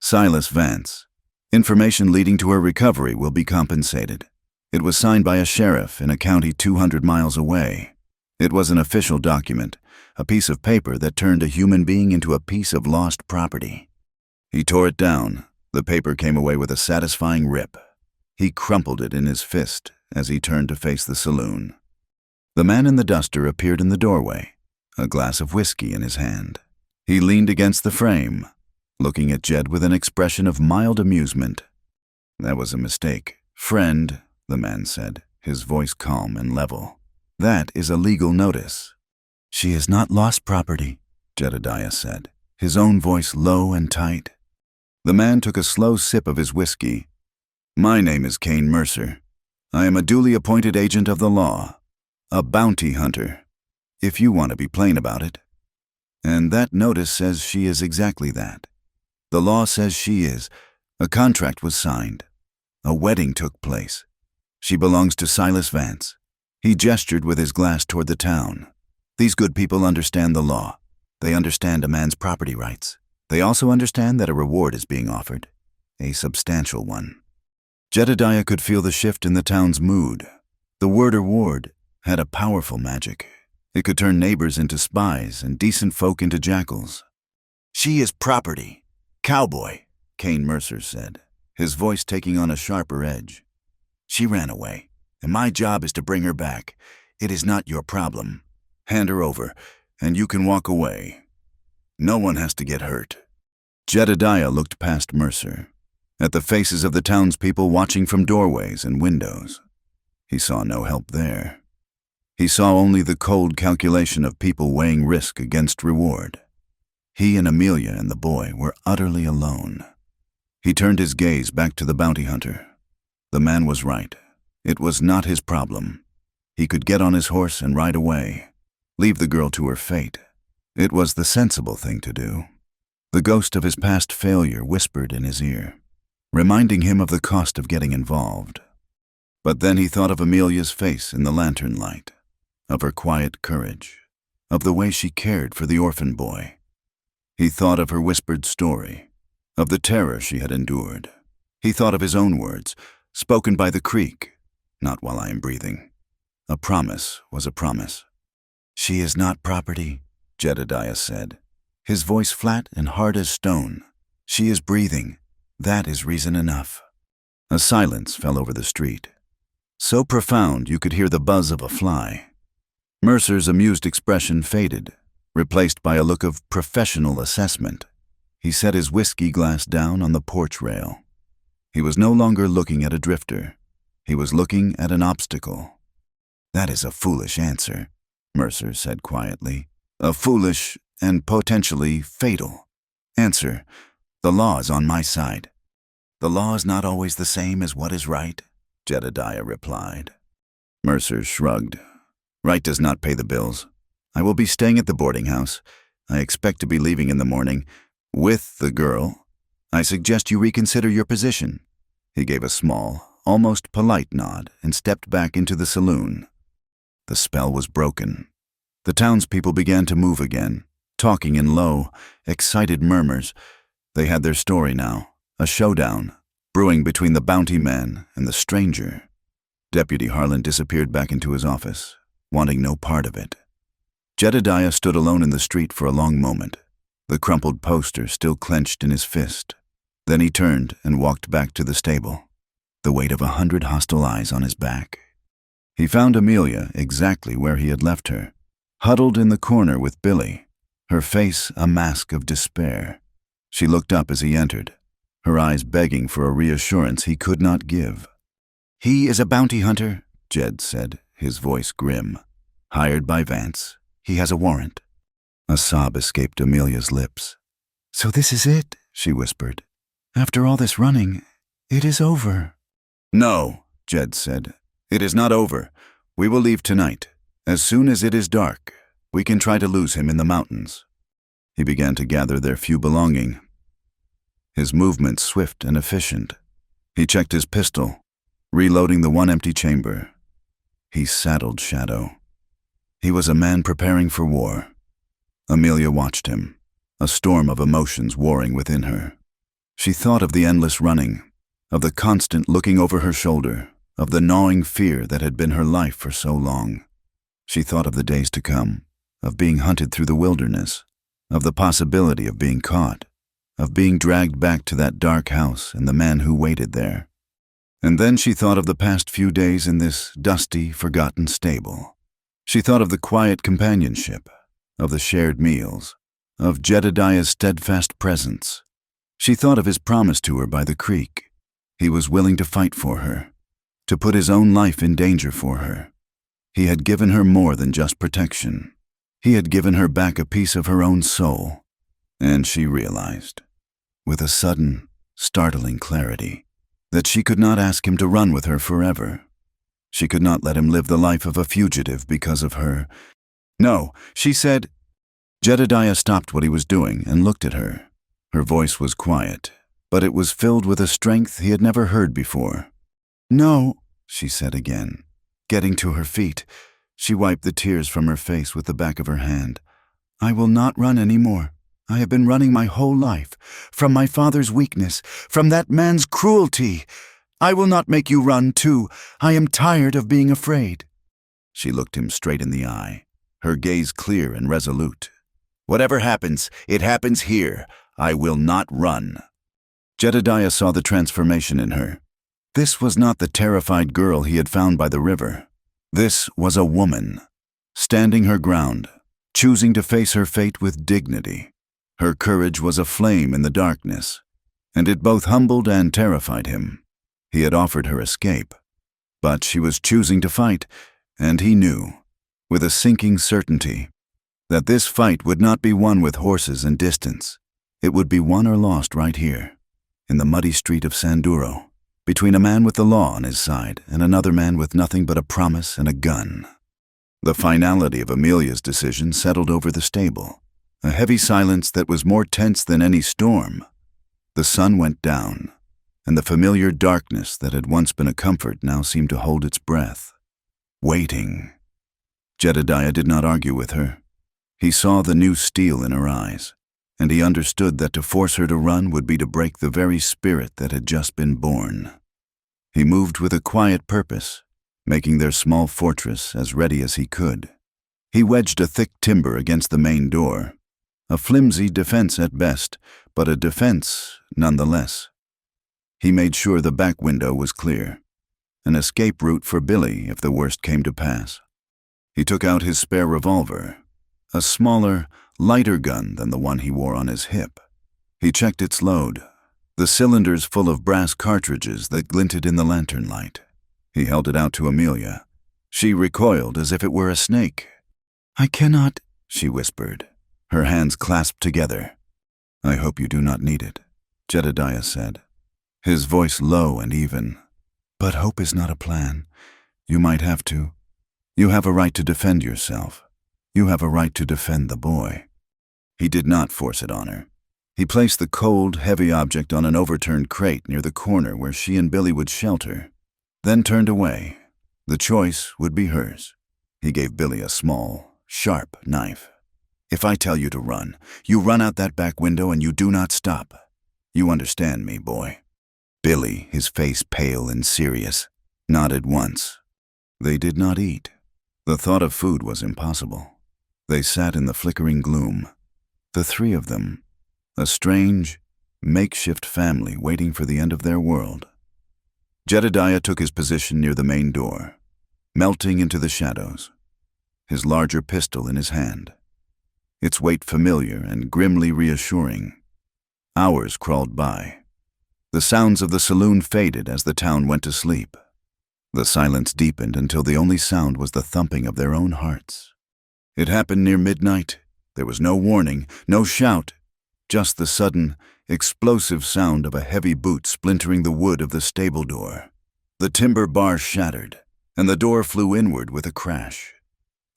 Silas Vance. Information leading to her recovery will be compensated." It was signed by a sheriff in a county 200 miles away. It was an official document, a piece of paper that turned a human being into a piece of lost property. He tore it down. The paper came away with a satisfying rip. He crumpled it in his fist as he turned to face the saloon. The man in the duster appeared in the doorway, a glass of whiskey in his hand. He leaned against the frame, looking at Jed with an expression of mild amusement. "That was a mistake, friend," the man said, his voice calm and level. "That is a legal notice. She is not lost property, Jedediah said, his own voice low and tight. The man took a slow sip of his whiskey. My name is Kane Mercer. I am a duly appointed agent of the law, a bounty hunter, if you want to be plain about it. And that notice says she is exactly that. The law says she is. A contract was signed. A wedding took place. She belongs to Silas Vance. He gestured with his glass toward the town. These good people understand the law. They understand a man's property rights. They also understand that a reward is being offered, a substantial one. Jedediah could feel the shift in the town's mood. The word reward had a powerful magic. It could turn neighbors into spies and decent folk into jackals. She is property. Cowboy, Kane Mercer said, his voice taking on a sharper edge. She ran away, and my job is to bring her back. It is not your problem. Hand her over, and you can walk away. No one has to get hurt. Jedediah looked past Mercer, at the faces of the townspeople watching from doorways and windows. He saw no help there. He saw only the cold calculation of people weighing risk against reward. He and Amelia and the boy were utterly alone. He turned his gaze back to the bounty hunter. The man was right. It was not his problem. He could get on his horse and ride away, leave the girl to her fate. It was the sensible thing to do. The ghost of his past failure whispered in his ear, reminding him of the cost of getting involved. But then he thought of Amelia's face in the lantern light, of her quiet courage, of the way she cared for the orphan boy. He thought of her whispered story, of the terror she had endured. He thought of his own words, spoken by the creek, not while I am breathing. A promise was a promise. She is not property, Jedediah said, his voice flat and hard as stone. She is breathing. That is reason enough. A silence fell over the street, so profound you could hear the buzz of a fly. Mercer's amused expression faded, replaced by a look of professional assessment. He set his whiskey glass down on the porch rail. He was no longer looking at a drifter. He was looking at an obstacle. That is a foolish answer, Mercer said quietly. A foolish and potentially fatal answer. The law is on my side. The law is not always the same as what is right, Jedediah replied. Mercer shrugged. Right does not pay the bills. I will be staying at the boarding house. I expect to be leaving in the morning with the girl. I suggest you reconsider your position. He gave a small, almost polite nod and stepped back into the saloon. The spell was broken. The townspeople began to move again, talking in low, excited murmurs. They had their story now, a showdown, brewing between the bounty man and the stranger. Deputy Harlan disappeared back into his office, wanting no part of it. Jedediah stood alone in the street for a long moment, the crumpled poster still clenched in his fist. Then he turned and walked back to the stable, the weight of 100 hostile eyes on his back. He found Amelia exactly where he had left her, huddled in the corner with Billy, her face a mask of despair. She looked up as he entered, her eyes begging for a reassurance he could not give. He is a bounty hunter, Jed said, his voice grim. Hired by Vance. He has a warrant. A sob escaped Amelia's lips. So this is it, she whispered. After all this running, it is over. No, Jed said. It is not over. We will leave tonight. As soon as it is dark, we can try to lose him in the mountains. He began to gather their few belongings. His movements swift and efficient. He checked his pistol, reloading the one empty chamber. He saddled Shadow. He was a man preparing for war. Amelia watched him, a storm of emotions warring within her. She thought of the endless running, of the constant looking over her shoulder, of the gnawing fear that had been her life for so long. She thought of the days to come, of being hunted through the wilderness, of the possibility of being caught, of being dragged back to that dark house and the man who waited there. And then she thought of the past few days in this dusty, forgotten stable. She thought of the quiet companionship, of the shared meals, of Jedediah's steadfast presence. She thought of his promise to her by the creek. He was willing to fight for her, to put his own life in danger for her. He had given her more than just protection. He had given her back a piece of her own soul, and she realized, with a sudden, startling clarity, that she could not ask him to run with her forever. She could not let him live the life of a fugitive because of her. "No," she said. Jedediah stopped what he was doing and looked at her. Her voice was quiet, but it was filled with a strength he had never heard before. "No," she said again. Getting to her feet, she wiped the tears from her face with the back of her hand. "I will not run any more. I have been running my whole life, from my father's weakness, from that man's cruelty. I will not make you run, too. I am tired of being afraid." She looked him straight in the eye, her gaze clear and resolute. "Whatever happens, it happens here. I will not run." Jedediah saw the transformation in her. This was not the terrified girl he had found by the river. This was a woman, standing her ground, choosing to face her fate with dignity. Her courage was a flame in the darkness, and it both humbled and terrified him. He had offered her escape, but she was choosing to fight, and he knew, with a sinking certainty, that this fight would not be won with horses and distance. It would be won or lost right here, in the muddy street of Sanduro, between a man with the law on his side and another man with nothing but a promise and a gun. The finality of Amelia's decision settled over the stable, a heavy silence that was more tense than any storm. The sun went down, and the familiar darkness that had once been a comfort now seemed to hold its breath, waiting. Jedediah did not argue with her. He saw the new steel in her eyes, and he understood that to force her to run would be to break the very spirit that had just been born. He moved with a quiet purpose, making their small fortress as ready as he could. He wedged a thick timber against the main door, a flimsy defense at best, but a defense nonetheless. He made sure the back window was clear, an escape route for Billy if the worst came to pass. He took out his spare revolver, a smaller, lighter gun than the one he wore on his hip. He checked its load, the cylinders full of brass cartridges that glinted in the lantern light. He held it out to Amelia. She recoiled as if it were a snake. "I cannot," she whispered, her hands clasped together. "I hope you do not need it," Jedediah said, his voice low and even. "But hope is not a plan. You might have to. You have a right to defend yourself. You have a right to defend the boy." He did not force it on her. He placed the cold, heavy object on an overturned crate near the corner where she and Billy would shelter, then turned away. The choice would be hers. He gave Billy a small, sharp knife. "If I tell you to run, you run out that back window and you do not stop. You understand me, boy?" Billy, his face pale and serious, nodded once. They did not eat. The thought of food was impossible. They sat in the flickering gloom, the three of them, a strange, makeshift family waiting for the end of their world. Jedediah took his position near the main door, melting into the shadows, his larger pistol in his hand, its weight familiar and grimly reassuring. Hours crawled by. The sounds of the saloon faded as the town went to sleep. The silence deepened until the only sound was the thumping of their own hearts. It happened near midnight. There was no warning, no shout, just the sudden, explosive sound of a heavy boot splintering the wood of the stable door. The timber bar shattered, and the door flew inward with a crash.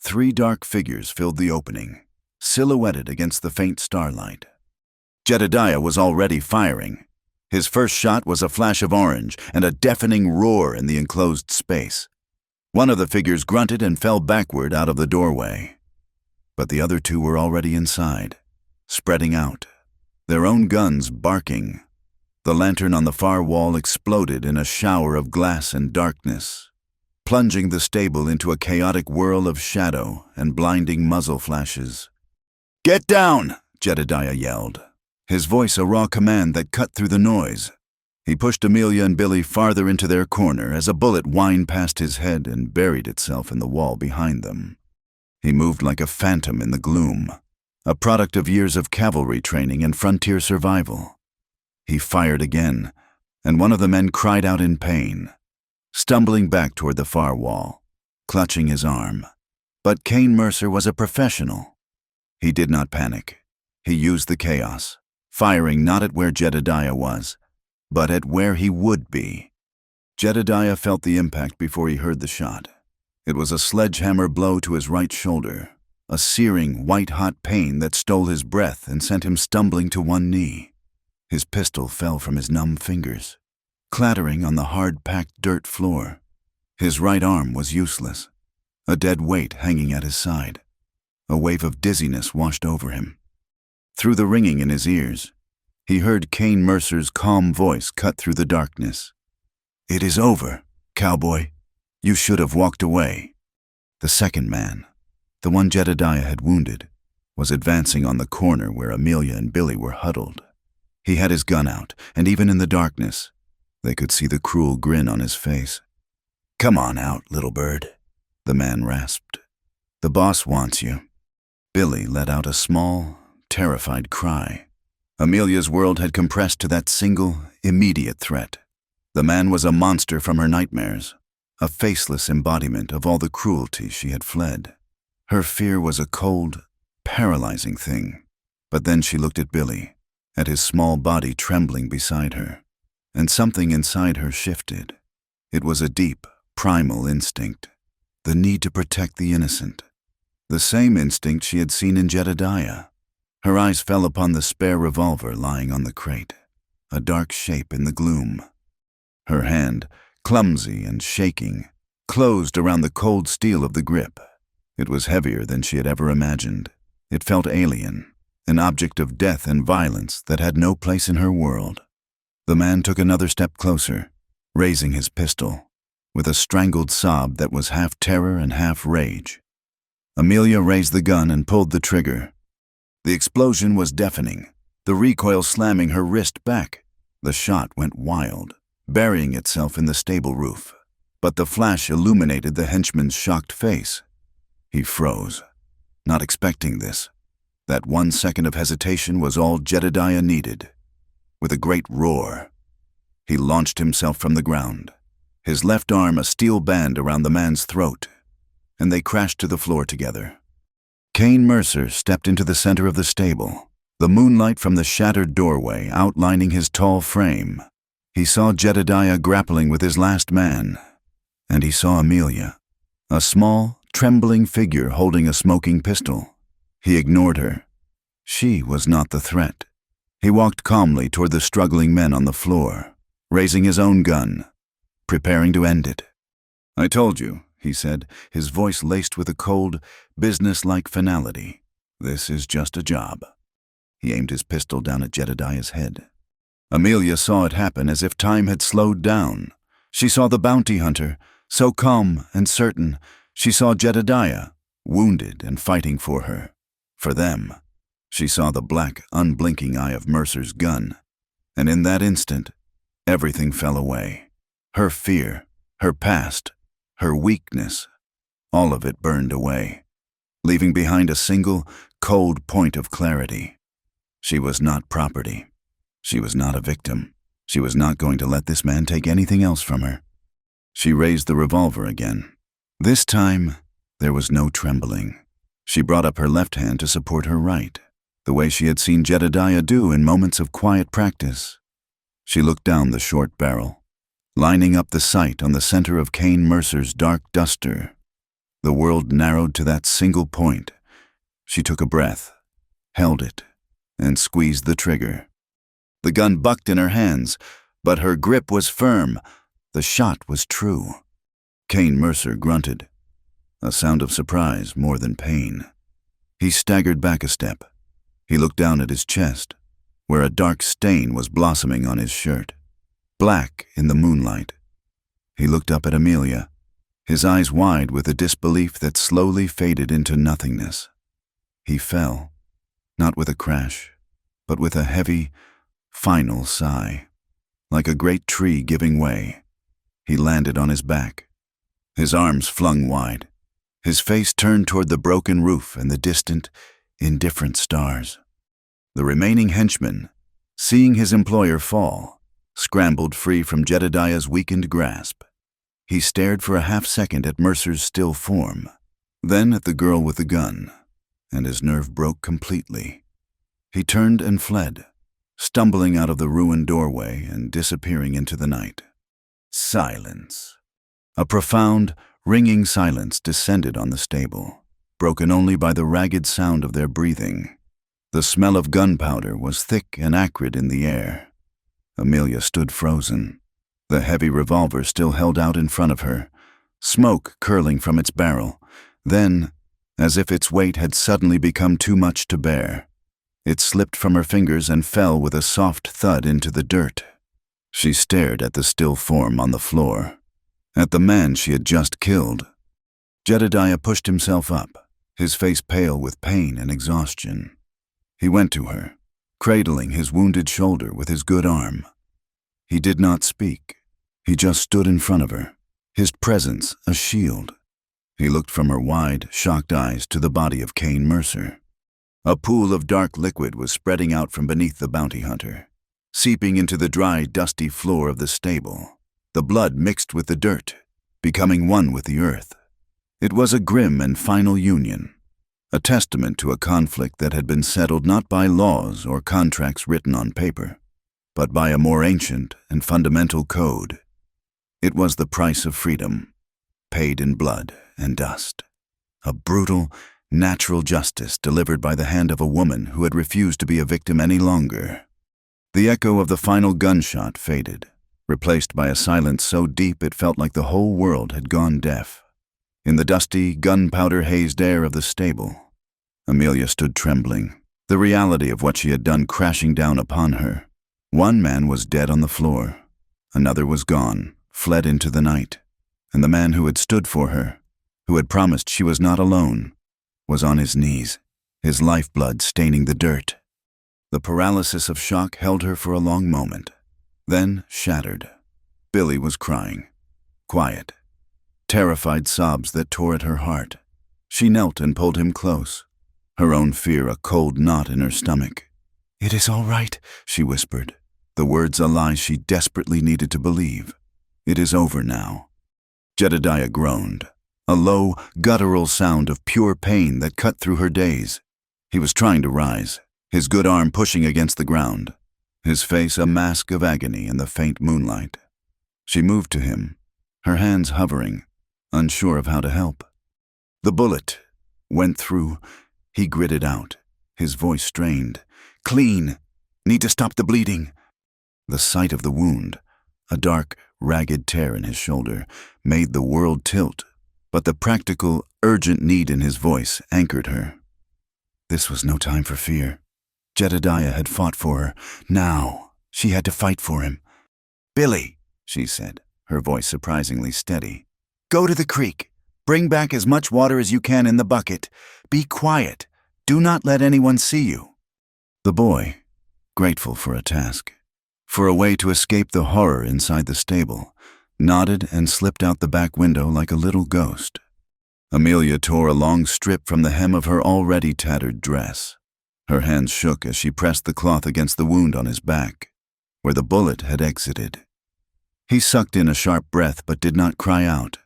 3 dark figures filled the opening, silhouetted against the faint starlight. Jedediah was already firing. His first shot was a flash of orange and a deafening roar in the enclosed space. One of the figures grunted and fell backward out of the doorway. But the other 2 were already inside, spreading out, their own guns barking. The lantern on the far wall exploded in a shower of glass and darkness, plunging the stable into a chaotic whirl of shadow and blinding muzzle flashes. "Get down!" Jedediah yelled, his voice a raw command that cut through the noise. He pushed Amelia and Billy farther into their corner as a bullet whined past his head and buried itself in the wall behind them. He moved like a phantom in the gloom, a product of years of cavalry training and frontier survival. He fired again, and one of the men cried out in pain, stumbling back toward the far wall, clutching his arm. But Kane Mercer was a professional. He did not panic. He used the chaos, firing not at where Jedediah was, but at where he would be. Jedediah felt the impact before he heard the shot. It was a sledgehammer blow to his right shoulder, a searing, white-hot pain that stole his breath and sent him stumbling to one knee. His pistol fell from his numb fingers, clattering on the hard-packed dirt floor. His right arm was useless, a dead weight hanging at his side. A wave of dizziness washed over him. Through the ringing in his ears, he heard Kane Mercer's calm voice cut through the darkness. "It is over, Cowboy. You should have walked away." The second man, the one Jedediah had wounded, was advancing on the corner where Amelia and Billy were huddled. He had his gun out, and even in the darkness, they could see the cruel grin on his face. "Come on out, little bird," the man rasped. "The boss wants you." Billy let out a small, terrified cry. Amelia's world had compressed to that single, immediate threat. The man was a monster from her nightmares, a faceless embodiment of all the cruelty she had fled. Her fear was a cold, paralyzing thing. But then she looked at Billy, at his small body trembling beside her, and something inside her shifted. It was a deep, primal instinct, the need to protect the innocent. The same instinct she had seen in Jedediah. Her eyes fell upon the spare revolver lying on the crate, a dark shape in the gloom. Her hand, clumsy and shaking, closed around the cold steel of the grip. It was heavier than she had ever imagined. It felt alien, an object of death and violence that had no place in her world. The man took another step closer, raising his pistol, with a strangled sob that was half terror and half rage. Amelia raised the gun and pulled the trigger. The explosion was deafening, the recoil slamming her wrist back. The shot went wild, burying itself in the stable roof, but the flash illuminated the henchman's shocked face. He froze, not expecting this. That 1 second of hesitation was all Jedediah needed. With a great roar, he launched himself from the ground, his left arm a steel band around the man's throat, and they crashed to the floor together. Kane Mercer stepped into the center of the stable, the moonlight from the shattered doorway outlining his tall frame. He saw Jedediah grappling with his last man, and he saw Amelia, a small, trembling figure holding a smoking pistol. He ignored her. She was not the threat. He walked calmly toward the struggling men on the floor, raising his own gun, preparing to end it. "I told you," he said, his voice laced with a cold, business-like finality. "This is just a job." He aimed his pistol down at Jedediah's head. Amelia saw it happen as if time had slowed down. She saw the bounty hunter, so calm and certain. She saw Jedediah, wounded and fighting for her. For them. She saw the black, unblinking eye of Mercer's gun. And in that instant, everything fell away. Her fear, her past, her weakness, all of it burned away, leaving behind a single, cold point of clarity. She was not property. She was not a victim. She was not going to let this man take anything else from her. She raised the revolver again. This time, there was no trembling. She brought up her left hand to support her right, the way she had seen Jedediah do in moments of quiet practice. She looked down the short barrel, lining up the sight on the center of Kane Mercer's dark duster. The world narrowed to that single point. She took a breath, held it, and squeezed the trigger. The gun bucked in her hands, but her grip was firm. The shot was true. Kane Mercer grunted, a sound of surprise more than pain. He staggered back a step. He looked down at his chest, where a dark stain was blossoming on his shirt, black in the moonlight. He looked up at Amelia, his eyes wide with a disbelief that slowly faded into nothingness. He fell, not with a crash, but with a heavy, final sigh. Like a great tree giving way, he landed on his back, his arms flung wide, his face turned toward the broken roof and the distant, indifferent stars. The remaining henchman, seeing his employer fall, scrambled free from Jedediah's weakened grasp. He stared for a half-second at Mercer's still form, then at the girl with the gun, and his nerve broke completely. He turned and fled, stumbling out of the ruined doorway and disappearing into the night. Silence. A profound, ringing silence descended on the stable, broken only by the ragged sound of their breathing. The smell of gunpowder was thick and acrid in the air. Amelia stood frozen, the heavy revolver still held out in front of her, smoke curling from its barrel. Then, as if its weight had suddenly become too much to bear, it slipped from her fingers and fell with a soft thud into the dirt. She stared at the still form on the floor, at the man she had just killed. Jedediah pushed himself up, his face pale with pain and exhaustion. He went to her, cradling his wounded shoulder with his good arm. He did not speak. He just stood in front of her, his presence a shield. He looked from her wide, shocked eyes to the body of Kane Mercer. A pool of dark liquid was spreading out from beneath the bounty hunter, seeping into the dry, dusty floor of the stable. The blood mixed with the dirt, becoming one with the earth. It was a grim and final union, a testament to a conflict that had been settled not by laws or contracts written on paper, but by a more ancient and fundamental code. It was the price of freedom, paid in blood and dust. A brutal, natural justice delivered by the hand of a woman who had refused to be a victim any longer. The echo of the final gunshot faded, replaced by a silence so deep it felt like the whole world had gone deaf. In the dusty, gunpowder-hazed air of the stable, Amelia stood trembling, the reality of what she had done crashing down upon her. One man was dead on the floor. Another was gone, fled into the night. And the man who had stood for her, who had promised she was not alone, was on his knees, his lifeblood staining the dirt. The paralysis of shock held her for a long moment, then shattered. Billy was crying, quiet, terrified sobs that tore at her heart. She knelt and pulled him close, her own fear a cold knot in her stomach. "It is all right," she whispered, the words a lie she desperately needed to believe. "It is over now." Jedediah groaned, a low, guttural sound of pure pain that cut through her daze. He was trying to rise, his good arm pushing against the ground, his face a mask of agony in the faint moonlight. She moved to him, her hands hovering, unsure of how to help. "The bullet went through," he gritted out, his voice strained. "Clean. Need to stop the bleeding." The sight of the wound, a dark, ragged tear in his shoulder, made the world tilt, but the practical, urgent need in his voice anchored her. This was no time for fear. Jedediah had fought for her. Now she had to fight for him. "Billy," she said, her voice surprisingly steady, "go to the creek. Bring back as much water as you can in the bucket. Be quiet. Do not let anyone see you." The boy, grateful for a task, for a way to escape the horror inside the stable, nodded and slipped out the back window like a little ghost. Amelia tore a long strip from the hem of her already tattered dress. Her hands shook as she pressed the cloth against the wound on his back, where the bullet had exited. He sucked in a sharp breath but did not cry out.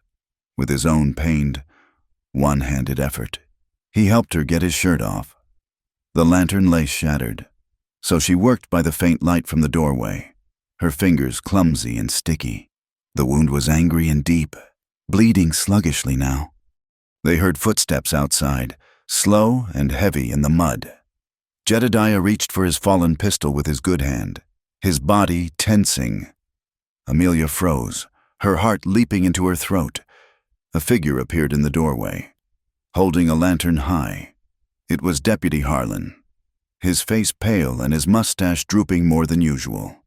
With his own pained, one-handed effort, he helped her get his shirt off. The lantern lay shattered, so she worked by the faint light from the doorway, her fingers clumsy and sticky. The wound was angry and deep, bleeding sluggishly now. They heard footsteps outside, slow and heavy in the mud. Jedediah reached for his fallen pistol with his good hand, his body tensing. Amelia froze, her heart leaping into her throat. A figure appeared in the doorway, holding a lantern high. It was Deputy Harlan, his face pale and his mustache drooping more than usual.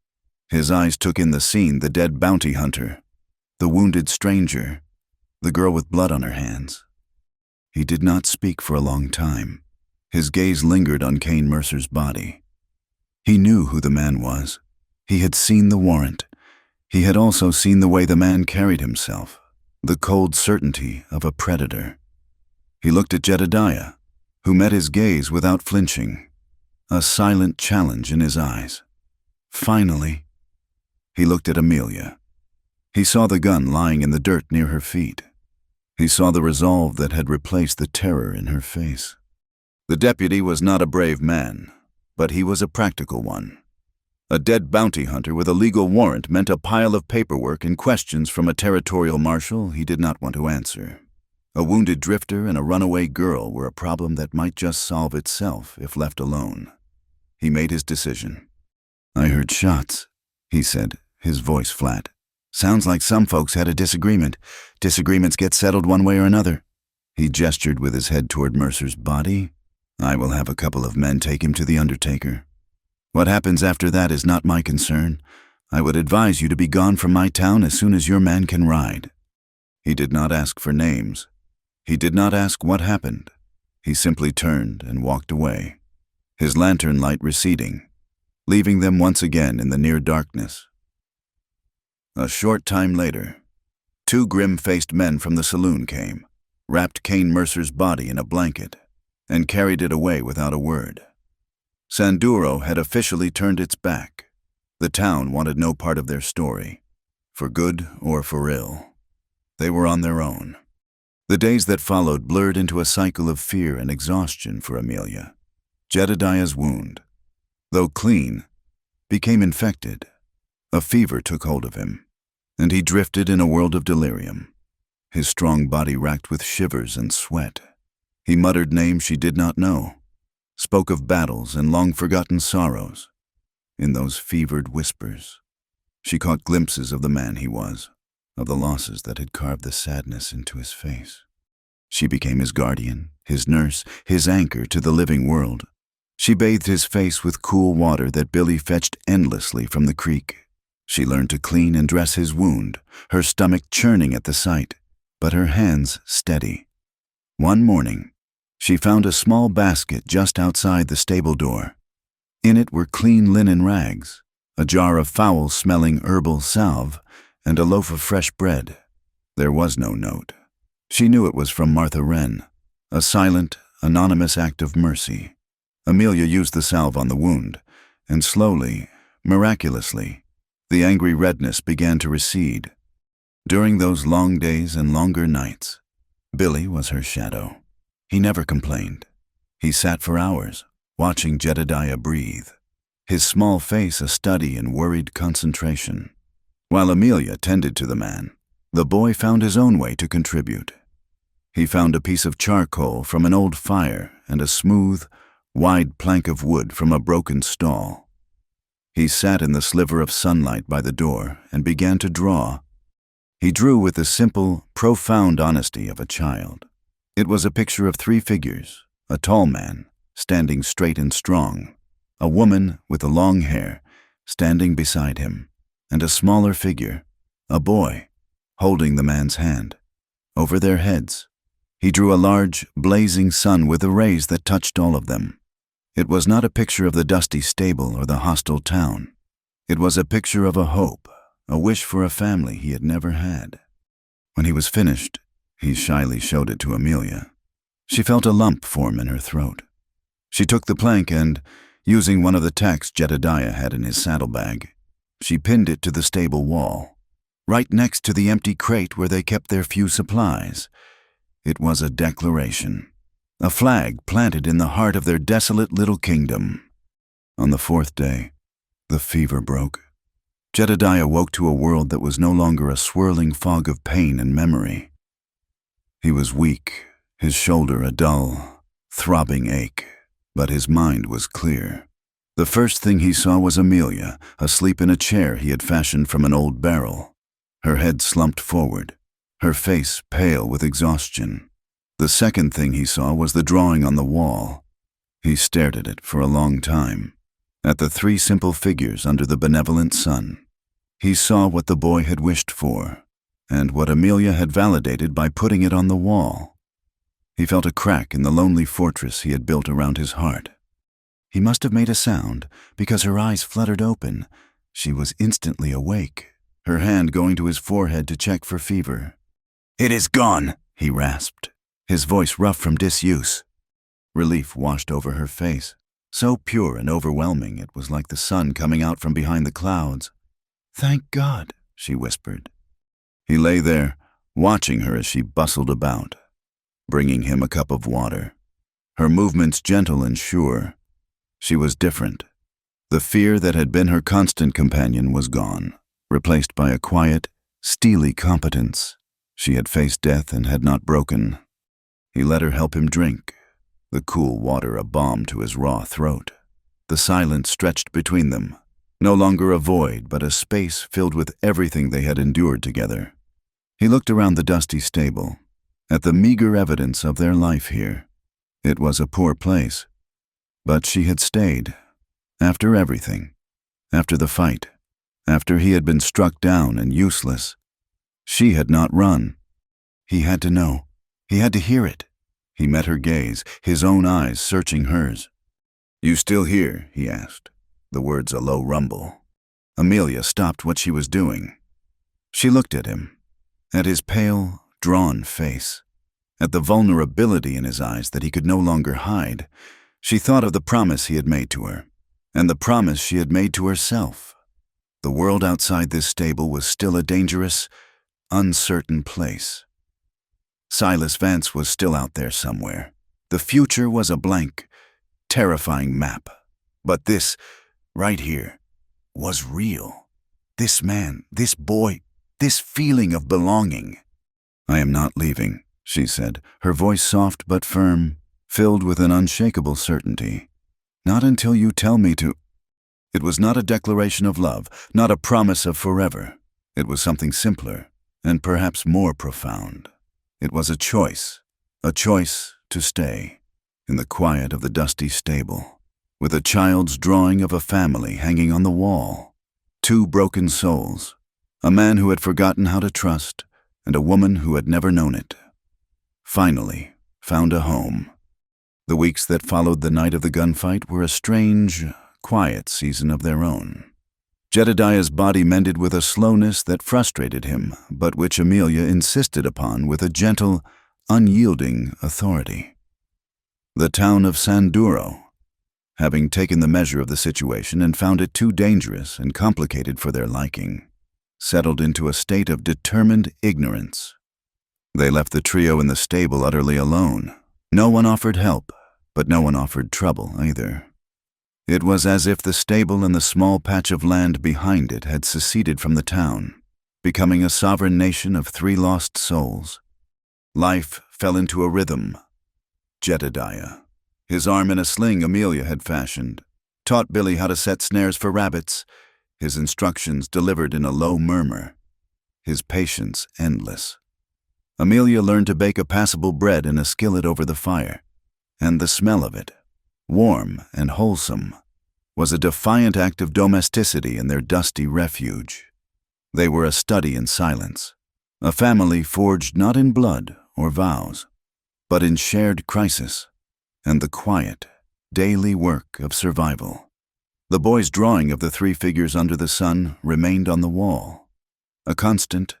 His eyes took in the scene, the dead bounty hunter, the wounded stranger, the girl with blood on her hands. He did not speak for a long time. His gaze lingered on Kane Mercer's body. He knew who the man was. He had seen the warrant. He had also seen the way the man carried himself, the cold certainty of a predator. He looked at Jedediah, who met his gaze without flinching, a silent challenge in his eyes. Finally, he looked at Amelia. He saw the gun lying in the dirt near her feet. He saw the resolve that had replaced the terror in her face. The deputy was not a brave man, but he was a practical one. A dead bounty hunter with a legal warrant meant a pile of paperwork and questions from a territorial marshal he did not want to answer. A wounded drifter and a runaway girl were a problem that might just solve itself if left alone. He made his decision. "I heard shots," he said, his voice flat. "Sounds like some folks had a disagreement. Disagreements get settled one way or another." He gestured with his head toward Mercer's body. "I will have a couple of men take him to the undertaker. What happens after that is not my concern. I would advise you to be gone from my town as soon as your man can ride." He did not ask for names. He did not ask what happened. He simply turned and walked away, his lantern light receding, leaving them once again in the near darkness. A short time later, 2 grim-faced men from the saloon came, wrapped Kane Mercer's body in a blanket, and carried it away without a word. Sanduro had officially turned its back. The town wanted no part of their story, for good or for ill. They were on their own. The days that followed blurred into a cycle of fear and exhaustion for Amelia. Jedediah's wound, though clean, became infected. A fever took hold of him, and he drifted in a world of delirium, his strong body racked with shivers and sweat. He muttered names she did not know, spoke of battles and long-forgotten sorrows. In those fevered whispers, she caught glimpses of the man he was, of the losses that had carved the sadness into his face. She became his guardian, his nurse, his anchor to the living world. She bathed his face with cool water that Billy fetched endlessly from the creek. She learned to clean and dress his wound, her stomach churning at the sight, but her hands steady. One morning, she found a small basket just outside the stable door. In it were clean linen rags, a jar of foul-smelling herbal salve, and a loaf of fresh bread. There was no note. She knew it was from Martha Wren, a silent, anonymous act of mercy. Amelia used the salve on the wound, and slowly, miraculously, the angry redness began to recede. During those long days and longer nights, Billy was her shadow. He never complained. He sat for hours, watching Jedediah breathe, his small face a study in worried concentration. While Amelia tended to the man, the boy found his own way to contribute. He found a piece of charcoal from an old fire and a smooth, wide plank of wood from a broken stall. He sat in the sliver of sunlight by the door and began to draw. He drew with the simple, profound honesty of a child. It was a picture of 3 figures, a tall man, standing straight and strong, a woman with the long hair, standing beside him, and a smaller figure, a boy, holding the man's hand. Over their heads, he drew a large, blazing sun with the rays that touched all of them. It was not a picture of the dusty stable or the hostile town. It was a picture of a hope, a wish for a family he had never had. When he was finished, he shyly showed it to Amelia. She felt a lump form in her throat. She took the plank and, using one of the tacks Jedediah had in his saddlebag, she pinned it to the stable wall, right next to the empty crate where they kept their few supplies. It was a declaration, a flag planted in the heart of their desolate little kingdom. On the 4th day, the fever broke. Jedediah woke to a world that was no longer a swirling fog of pain and memory. He was weak, his shoulder a dull, throbbing ache, but his mind was clear. The first thing he saw was Amelia, asleep in a chair he had fashioned from an old barrel, her head slumped forward, her face pale with exhaustion. The second thing he saw was the drawing on the wall. He stared at it for a long time, at the 3 simple figures under the benevolent sun. He saw what the boy had wished for, and what Amelia had validated by putting it on the wall. He felt a crack in the lonely fortress he had built around his heart. He must have made a sound, because her eyes fluttered open. She was instantly awake, her hand going to his forehead to check for fever. "It is gone," he rasped, his voice rough from disuse. Relief washed over her face, so pure and overwhelming it was like the sun coming out from behind the clouds. "Thank God," she whispered. He lay there, watching her as she bustled about, bringing him a cup of water. her movements gentle and sure. She was different. The fear that had been her constant companion was gone, replaced by a quiet, steely competence. She had faced death and had not broken. He let her help him drink, the cool water a balm to his raw throat. The silence stretched between them, no longer a void but a space filled with everything they had endured together. He looked around the dusty stable, at the meager evidence of their life here. It was a poor place, but she had stayed. After everything, after the fight, after he had been struck down and useless, she had not run. He had to know. He had to hear it. He met her gaze, his own eyes searching hers. "You still here?" he asked, the words a low rumble. Amelia stopped what she was doing. She looked at him, at his pale, drawn face, at the vulnerability in his eyes that he could no longer hide. She thought of the promise he had made to her, and the promise she had made to herself. The world outside this stable was still a dangerous, uncertain place. Silas Vance was still out there somewhere. The future was a blank, terrifying map. But this, right here, was real. This man, this boy, this feeling of belonging. "I am not leaving," she said, her voice soft but firm, filled with an unshakable certainty. "Not until you tell me to." It was not a declaration of love, not a promise of forever. It was something simpler, and perhaps more profound. It was a choice to stay, in the quiet of the dusty stable, with a child's drawing of a family hanging on the wall, 2 broken souls, a man who had forgotten how to trust, and a woman who had never known it. Finally, found a home. The weeks that followed the night of the gunfight were a strange, quiet season of their own. Jedediah's body mended with a slowness that frustrated him, but which Amelia insisted upon with a gentle, unyielding authority. The town of Sanduro, having taken the measure of the situation and found it too dangerous and complicated for their liking, settled into a state of determined ignorance. They left the trio in the stable utterly alone. No one offered help, but no one offered trouble either. It was as if the stable and the small patch of land behind it had seceded from the town, becoming a sovereign nation of 3 lost souls. Life fell into a rhythm. Jedediah, his arm in a sling Amelia had fashioned, taught Billy how to set snares for rabbits, his instructions delivered in a low murmur, his patience endless. Amelia learned to bake a passable bread in a skillet over the fire, and the smell of it, warm and wholesome, was a defiant act of domesticity in their dusty refuge. They were a study in silence, a family forged not in blood or vows, but in shared crisis and the quiet, daily work of survival. The boy's drawing of the 3 figures under the sun remained on the wall, a constant,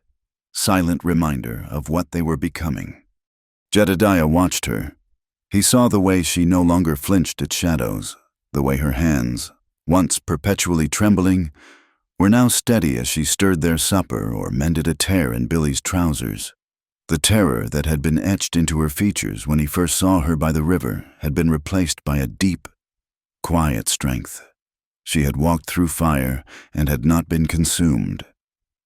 silent reminder of what they were becoming. Jedediah watched her. He saw the way she no longer flinched at shadows, the way her hands, once perpetually trembling, were now steady as she stirred their supper or mended a tear in Billy's trousers. The terror that had been etched into her features when he first saw her by the river had been replaced by a deep, quiet strength. She had walked through fire and had not been consumed.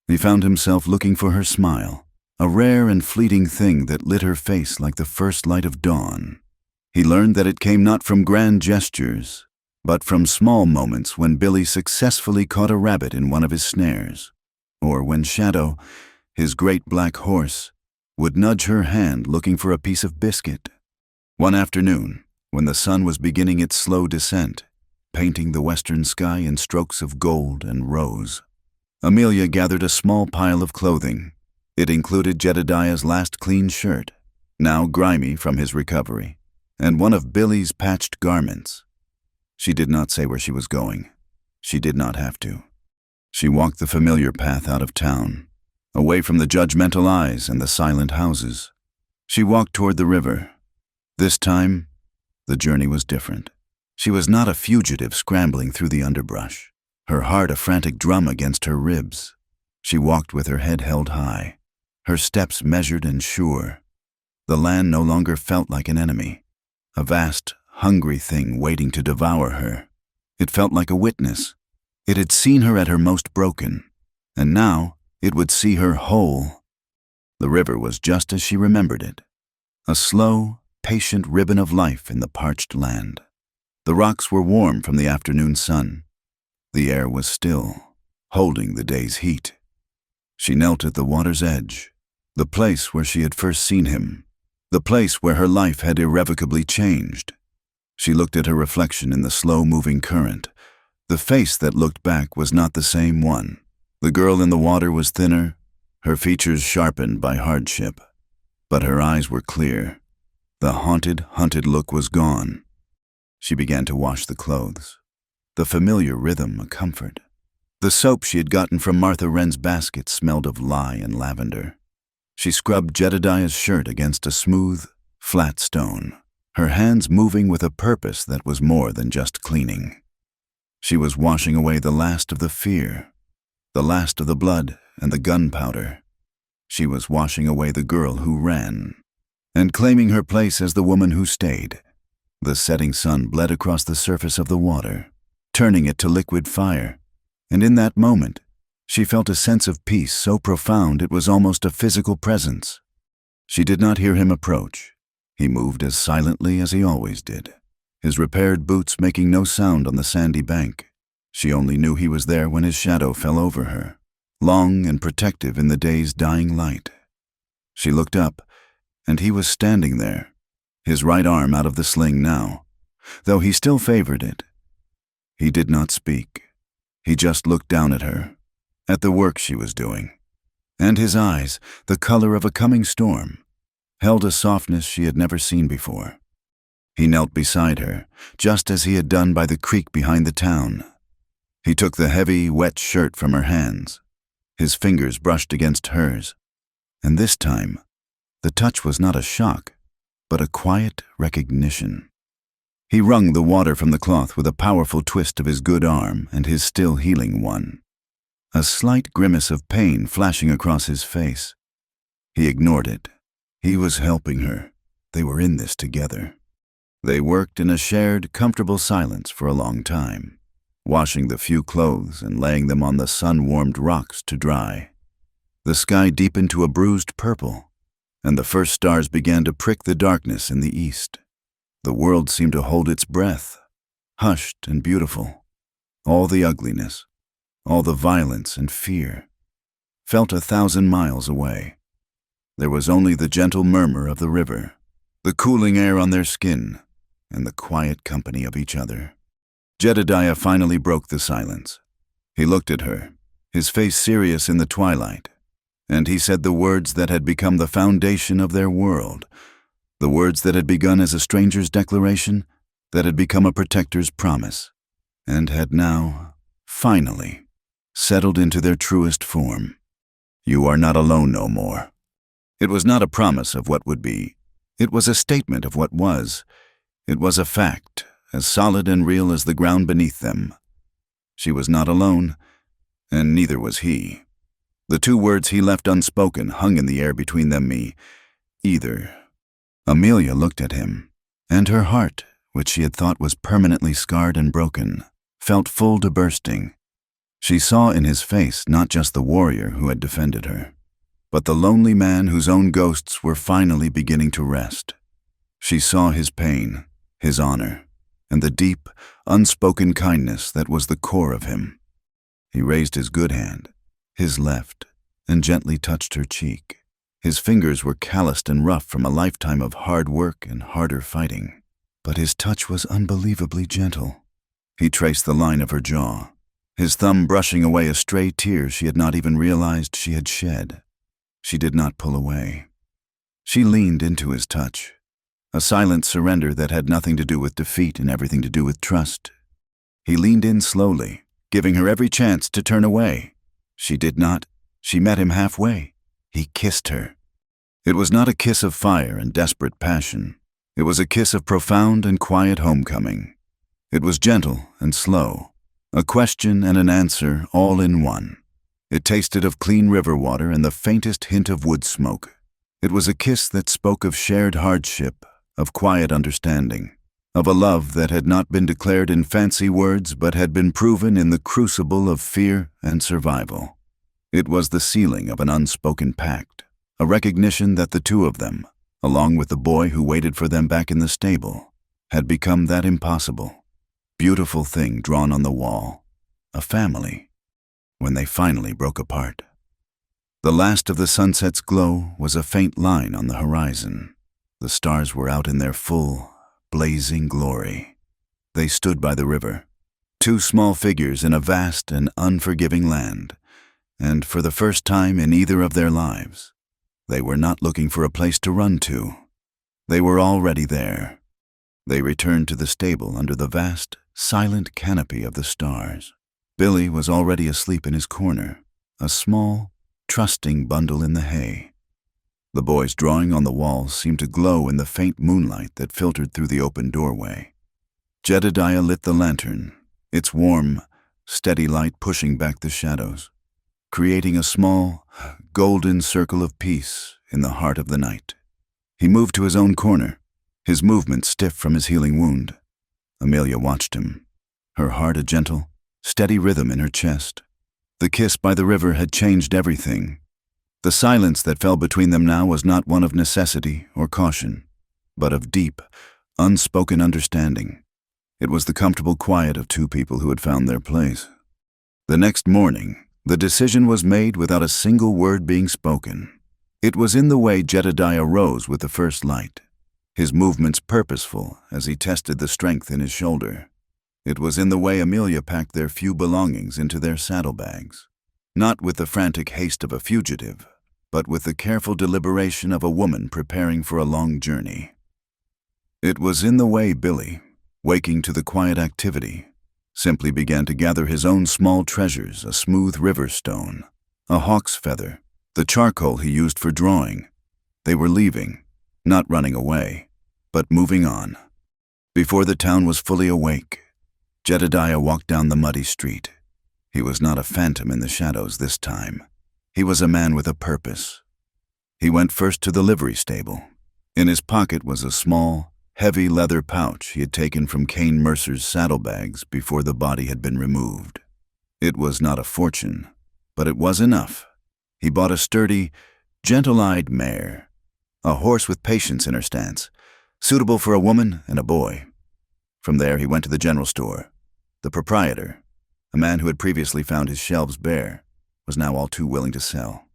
He found himself looking for her smile, a rare and fleeting thing that lit her face like the first light of dawn. He learned that it came not from grand gestures, but from small moments when Billy successfully caught a rabbit in one of his snares, or when Shadow, his great black horse, would nudge her hand looking for a piece of biscuit. One afternoon, when the sun was beginning its slow descent, painting the western sky in strokes of gold and rose, Amelia gathered a small pile of clothing. It included Jedediah's last clean shirt, now grimy from his recovery, and one of Billy's patched garments. She did not say where she was going. She did not have to. She walked the familiar path out of town, away from the judgmental eyes and the silent houses. She walked toward the river. This time, the journey was different. She was not a fugitive scrambling through the underbrush, her heart a frantic drum against her ribs. She walked with her head held high, her steps measured and sure. The land no longer felt like an enemy. a vast, hungry thing waiting to devour her. It felt like a witness. It had seen her at her most broken, and now it would see her whole. The river was just as she remembered it, a slow, patient ribbon of life in the parched land. The rocks were warm from the afternoon sun. The air was still, holding the day's heat. She knelt at the water's edge, the place where she had first seen him, the place where her life had irrevocably changed. She looked at her reflection in the slow-moving current. The face that looked back was not the same one. The girl in the water was thinner, her features sharpened by hardship, but her eyes were clear. The hunted look was gone. She began to wash the clothes, the familiar rhythm a comfort. The soap she had gotten from Martha Wren's basket smelled of lye and lavender. She scrubbed Jedediah's shirt against a smooth, flat stone, her hands moving with a purpose that was more than just cleaning. She was washing away the last of the fear, the last of the blood and the gunpowder. She was washing away the girl who ran, and claiming her place as the woman who stayed. The setting sun bled across the surface of the water, turning it to liquid fire, and in that moment, she felt a sense of peace so profound it was almost a physical presence. She did not hear him approach. He moved as silently as he always did, his repaired boots making no sound on the sandy bank. She only knew he was there when his shadow fell over her, long and protective in the day's dying light. She looked up, and he was standing there, his right arm out of the sling now, though he still favored it. He did not speak. He just looked down at her, at the work she was doing, and his eyes, the color of a coming storm, held a softness she had never seen before. He knelt beside her, just as he had done by the creek behind the town. He took the heavy, wet shirt from her hands. His fingers brushed against hers, and this time, the touch was not a shock, but a quiet recognition. He wrung the water from the cloth with a powerful twist of his good arm and his still healing one, a slight grimace of pain flashing across his face. He ignored it. He was helping her. They were in this together. They worked in a shared, comfortable silence for a long time, washing the few clothes and laying them on the sun-warmed rocks to dry. The sky deepened to a bruised purple, and the first stars began to prick the darkness in the east. The world seemed to hold its breath, hushed and beautiful. All the ugliness, all the violence and fear, felt 1,000 miles away. There was only the gentle murmur of the river, the cooling air on their skin, and the quiet company of each other. Jedediah finally broke the silence. He looked at her, his face serious in the twilight, and he said the words that had become the foundation of their world, the words that had begun as a stranger's declaration, that had become a protector's promise, and had now, finally, settled into their truest form. You are not alone no more. It was not a promise of what would be. It was a statement of what was. It was a fact, as solid and real as the ground beneath them. She was not alone, and neither was he. The two words he left unspoken hung in the air between them either. Amelia looked at him, and her heart, which she had thought was permanently scarred and broken, felt full to bursting. She saw in his face not just the warrior who had defended her, but the lonely man whose own ghosts were finally beginning to rest. She saw his pain, his honor, and the deep, unspoken kindness that was the core of him. He raised his good hand, his left, and gently touched her cheek. His fingers were calloused and rough from a lifetime of hard work and harder fighting, but his touch was unbelievably gentle. He traced the line of her jaw, his thumb brushing away a stray tear she had not even realized she had shed. She did not pull away. She leaned into his touch, a silent surrender that had nothing to do with defeat and everything to do with trust. He leaned in slowly, giving her every chance to turn away. She did not. She met him halfway. He kissed her. It was not a kiss of fire and desperate passion. It was a kiss of profound and quiet homecoming. It was gentle and slow, a question and an answer all in one. It tasted of clean river water and the faintest hint of wood smoke. It was a kiss that spoke of shared hardship, of quiet understanding, of a love that had not been declared in fancy words but had been proven in the crucible of fear and survival. It was the sealing of an unspoken pact, a recognition that the two of them, along with the boy who waited for them back in the stable, had become that impossible, beautiful thing drawn on the wall, a family, when they finally broke apart. The last of the sunset's glow was a faint line on the horizon. The stars were out in their full, blazing glory. They stood by the river, two small figures in a vast and unforgiving land, and for the first time in either of their lives, they were not looking for a place to run to. They were already there. They returned to the stable under the vast, silent canopy of the stars. Billy was already asleep in his corner, a small, trusting bundle in the hay. The boy's drawing on the wall seemed to glow in the faint moonlight that filtered through the open doorway. Jedediah lit the lantern, its warm, steady light pushing back the shadows, creating a small, golden circle of peace in the heart of the night. He moved to his own corner, his movement stiff from his healing wound. Amelia watched him, her heart a gentle, steady rhythm in her chest. The kiss by the river had changed everything. The silence that fell between them now was not one of necessity or caution, but of deep, unspoken understanding. It was the comfortable quiet of two people who had found their place. The next morning, the decision was made without a single word being spoken. It was in the way Jedediah rose with the first light, his movements purposeful as he tested the strength in his shoulder. It was in the way Amelia packed their few belongings into their saddlebags, not with the frantic haste of a fugitive, but with the careful deliberation of a woman preparing for a long journey. It was in the way Billy, waking to the quiet activity, simply began to gather his own small treasures, a smooth river stone, a hawk's feather, the charcoal he used for drawing. They were leaving, not running away, but moving on. Before the town was fully awake, Jedediah walked down the muddy street. He was not a phantom in the shadows this time. He was a man with a purpose. He went first to the livery stable. In his pocket was a small, heavy leather pouch he had taken from Kane Mercer's saddlebags before the body had been removed. It was not a fortune, but it was enough. He bought a sturdy, gentle-eyed mare, a horse with patience in her stance, suitable for a woman and a boy. From there he went to the general store. The proprietor, a man who had previously found his shelves bare, was now all too willing to sell.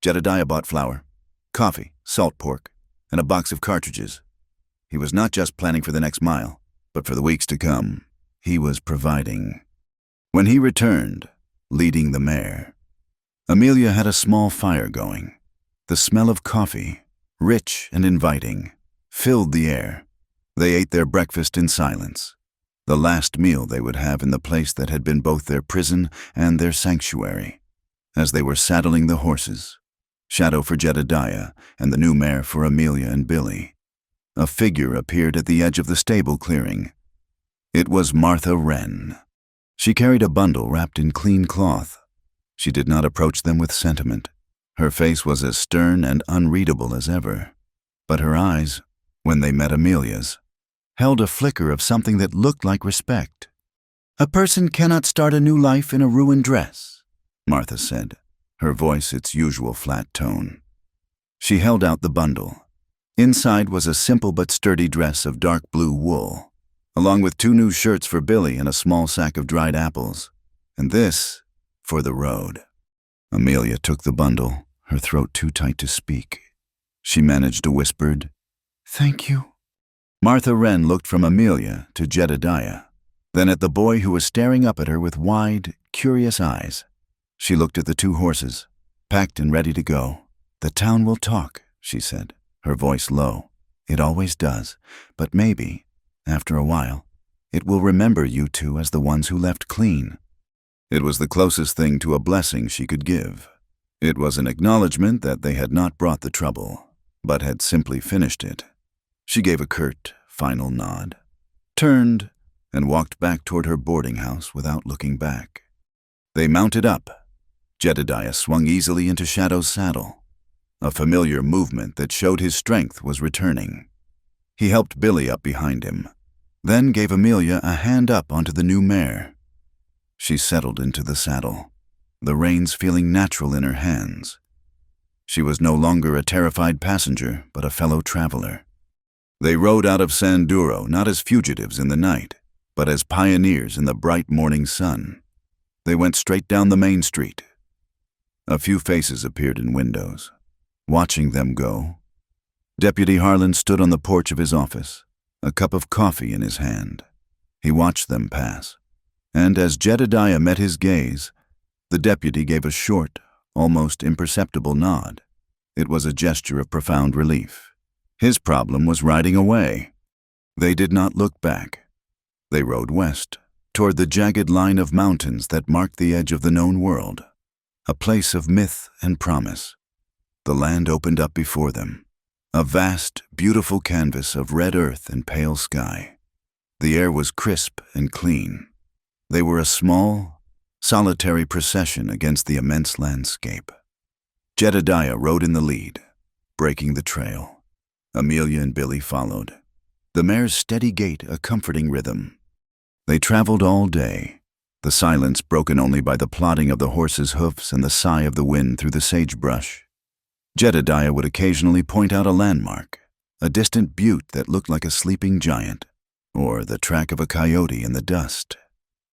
Jedediah bought flour, coffee, salt pork, and a box of cartridges. He was not just planning for the next mile, but for the weeks to come. He was providing. When he returned, leading the mare, Amelia had a small fire going. The smell of coffee, rich and inviting, filled the air. They ate their breakfast in silence, the last meal they would have in the place that had been both their prison and their sanctuary. As they were saddling the horses, Shadow for Jedediah and the new mare for Amelia and Billy, a figure appeared at the edge of the stable clearing. It was Martha Wren. She carried a bundle wrapped in clean cloth. She did not approach them with sentiment. Her face was as stern and unreadable as ever, but her eyes, when they met Amelia's, held a flicker of something that looked like respect. "A person cannot start a new life in a ruined dress," Martha said, her voice its usual flat tone. She held out the bundle. Inside was a simple but sturdy dress of dark blue wool, along with 2 new shirts for Billy and a small sack of dried apples, and this for the road. Amelia took the bundle, her throat too tight to speak. She managed a whispered, "Thank you." Martha Wren looked from Amelia to Jedediah, then at the boy who was staring up at her with wide, curious eyes. She looked at the 2 horses, packed and ready to go. "The town will talk," she said, her voice low. "It always does, but maybe, after a while, it will remember you 2 as the ones who left clean." It was the closest thing to a blessing she could give. It was an acknowledgement that they had not brought the trouble, but had simply finished it. She gave a curt, final nod, turned, and walked back toward her boarding house without looking back. They mounted up. Jedediah swung easily into Shadow's saddle. A familiar movement that showed his strength was returning. He helped Billy up behind him, then gave Amelia a hand up onto the new mare. She settled into the saddle, the reins feeling natural in her hands. She was no longer a terrified passenger, but a fellow traveler. They rode out of San Duro not as fugitives in the night, but as pioneers in the bright morning sun. They went straight down the main street. A few faces appeared in windows, watching them go. Deputy Harlan stood on the porch of his office, a cup of coffee in his hand. He watched them pass, and as Jedediah met his gaze, the deputy gave a short, almost imperceptible nod. It was a gesture of profound relief. His problem was riding away. They did not look back. They rode west, toward the jagged line of mountains that marked the edge of the known world, a place of myth and promise. The land opened up before them, a vast, beautiful canvas of red earth and pale sky. The air was crisp and clean. They were a small, solitary procession against the immense landscape. Jedediah rode in the lead, breaking the trail. Amelia and Billy followed, the mare's steady gait a comforting rhythm. They traveled all day, the silence broken only by the plodding of the horses' hoofs and the sigh of the wind through the sagebrush. Jedediah would occasionally point out a landmark, a distant butte that looked like a sleeping giant, or the track of a coyote in the dust.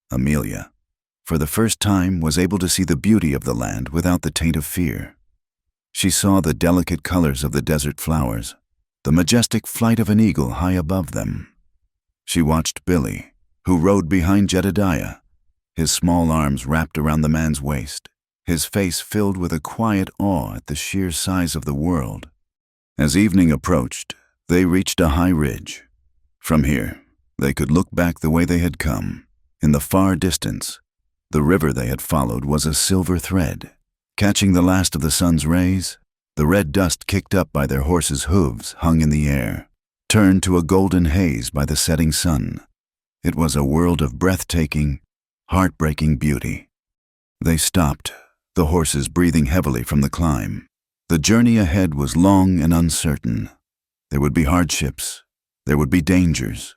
Amelia, for the first time, was able to see the beauty of the land without the taint of fear. She saw the delicate colors of the desert flowers, the majestic flight of an eagle high above them. She watched Billy, who rode behind Jedediah, his small arms wrapped around the man's waist, his face filled with a quiet awe at the sheer size of the world. As evening approached, they reached a high ridge. From here, they could look back the way they had come. In the far distance, the river they had followed was a silver thread. Catching the last of the sun's rays, the red dust kicked up by their horses' hooves hung in the air, turned to a golden haze by the setting sun. It was a world of breathtaking, heartbreaking beauty. They stopped, the horses breathing heavily from the climb. The journey ahead was long and uncertain. There would be hardships. There would be dangers.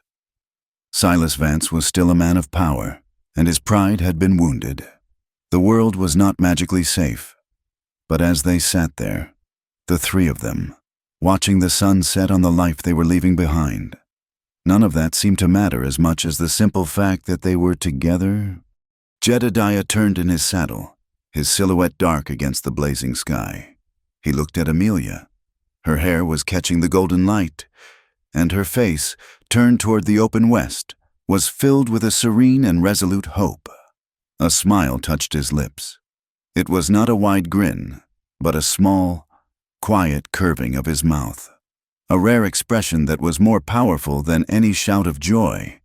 Silas Vance was still a man of power, and his pride had been wounded. The world was not magically safe. But as they sat there, the three of them, watching the sun set on the life they were leaving behind, none of that seemed to matter as much as the simple fact that they were together. Jedediah turned in his saddle, his silhouette dark against the blazing sky. He looked at Amelia. Her hair was catching the golden light, and her face, turned toward the open west, was filled with a serene and resolute hope. A smile touched his lips. It was not a wide grin, but a small, quiet curving of his mouth, a rare expression that was more powerful than any shout of joy.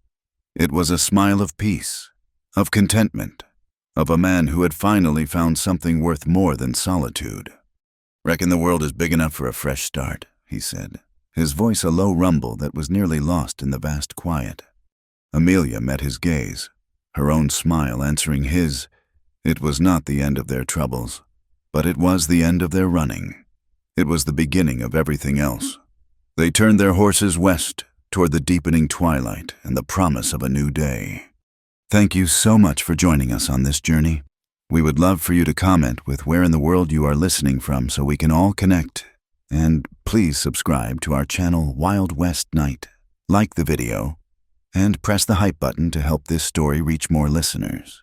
It was a smile of peace, of contentment, of a man who had finally found something worth more than solitude. "Reckon the world is big enough for a fresh start," he said, his voice a low rumble that was nearly lost in the vast quiet. Amelia met his gaze, her own smile answering his. It was not the end of their troubles, but it was the end of their running. It was the beginning of everything else. They turned their horses west, toward the deepening twilight and the promise of a new day. Thank you so much for joining us on this journey. We would love for you to comment with where in the world you are listening from so we can all connect. And please subscribe to our channel Wild West Night, like the video, and press the hype button to help this story reach more listeners.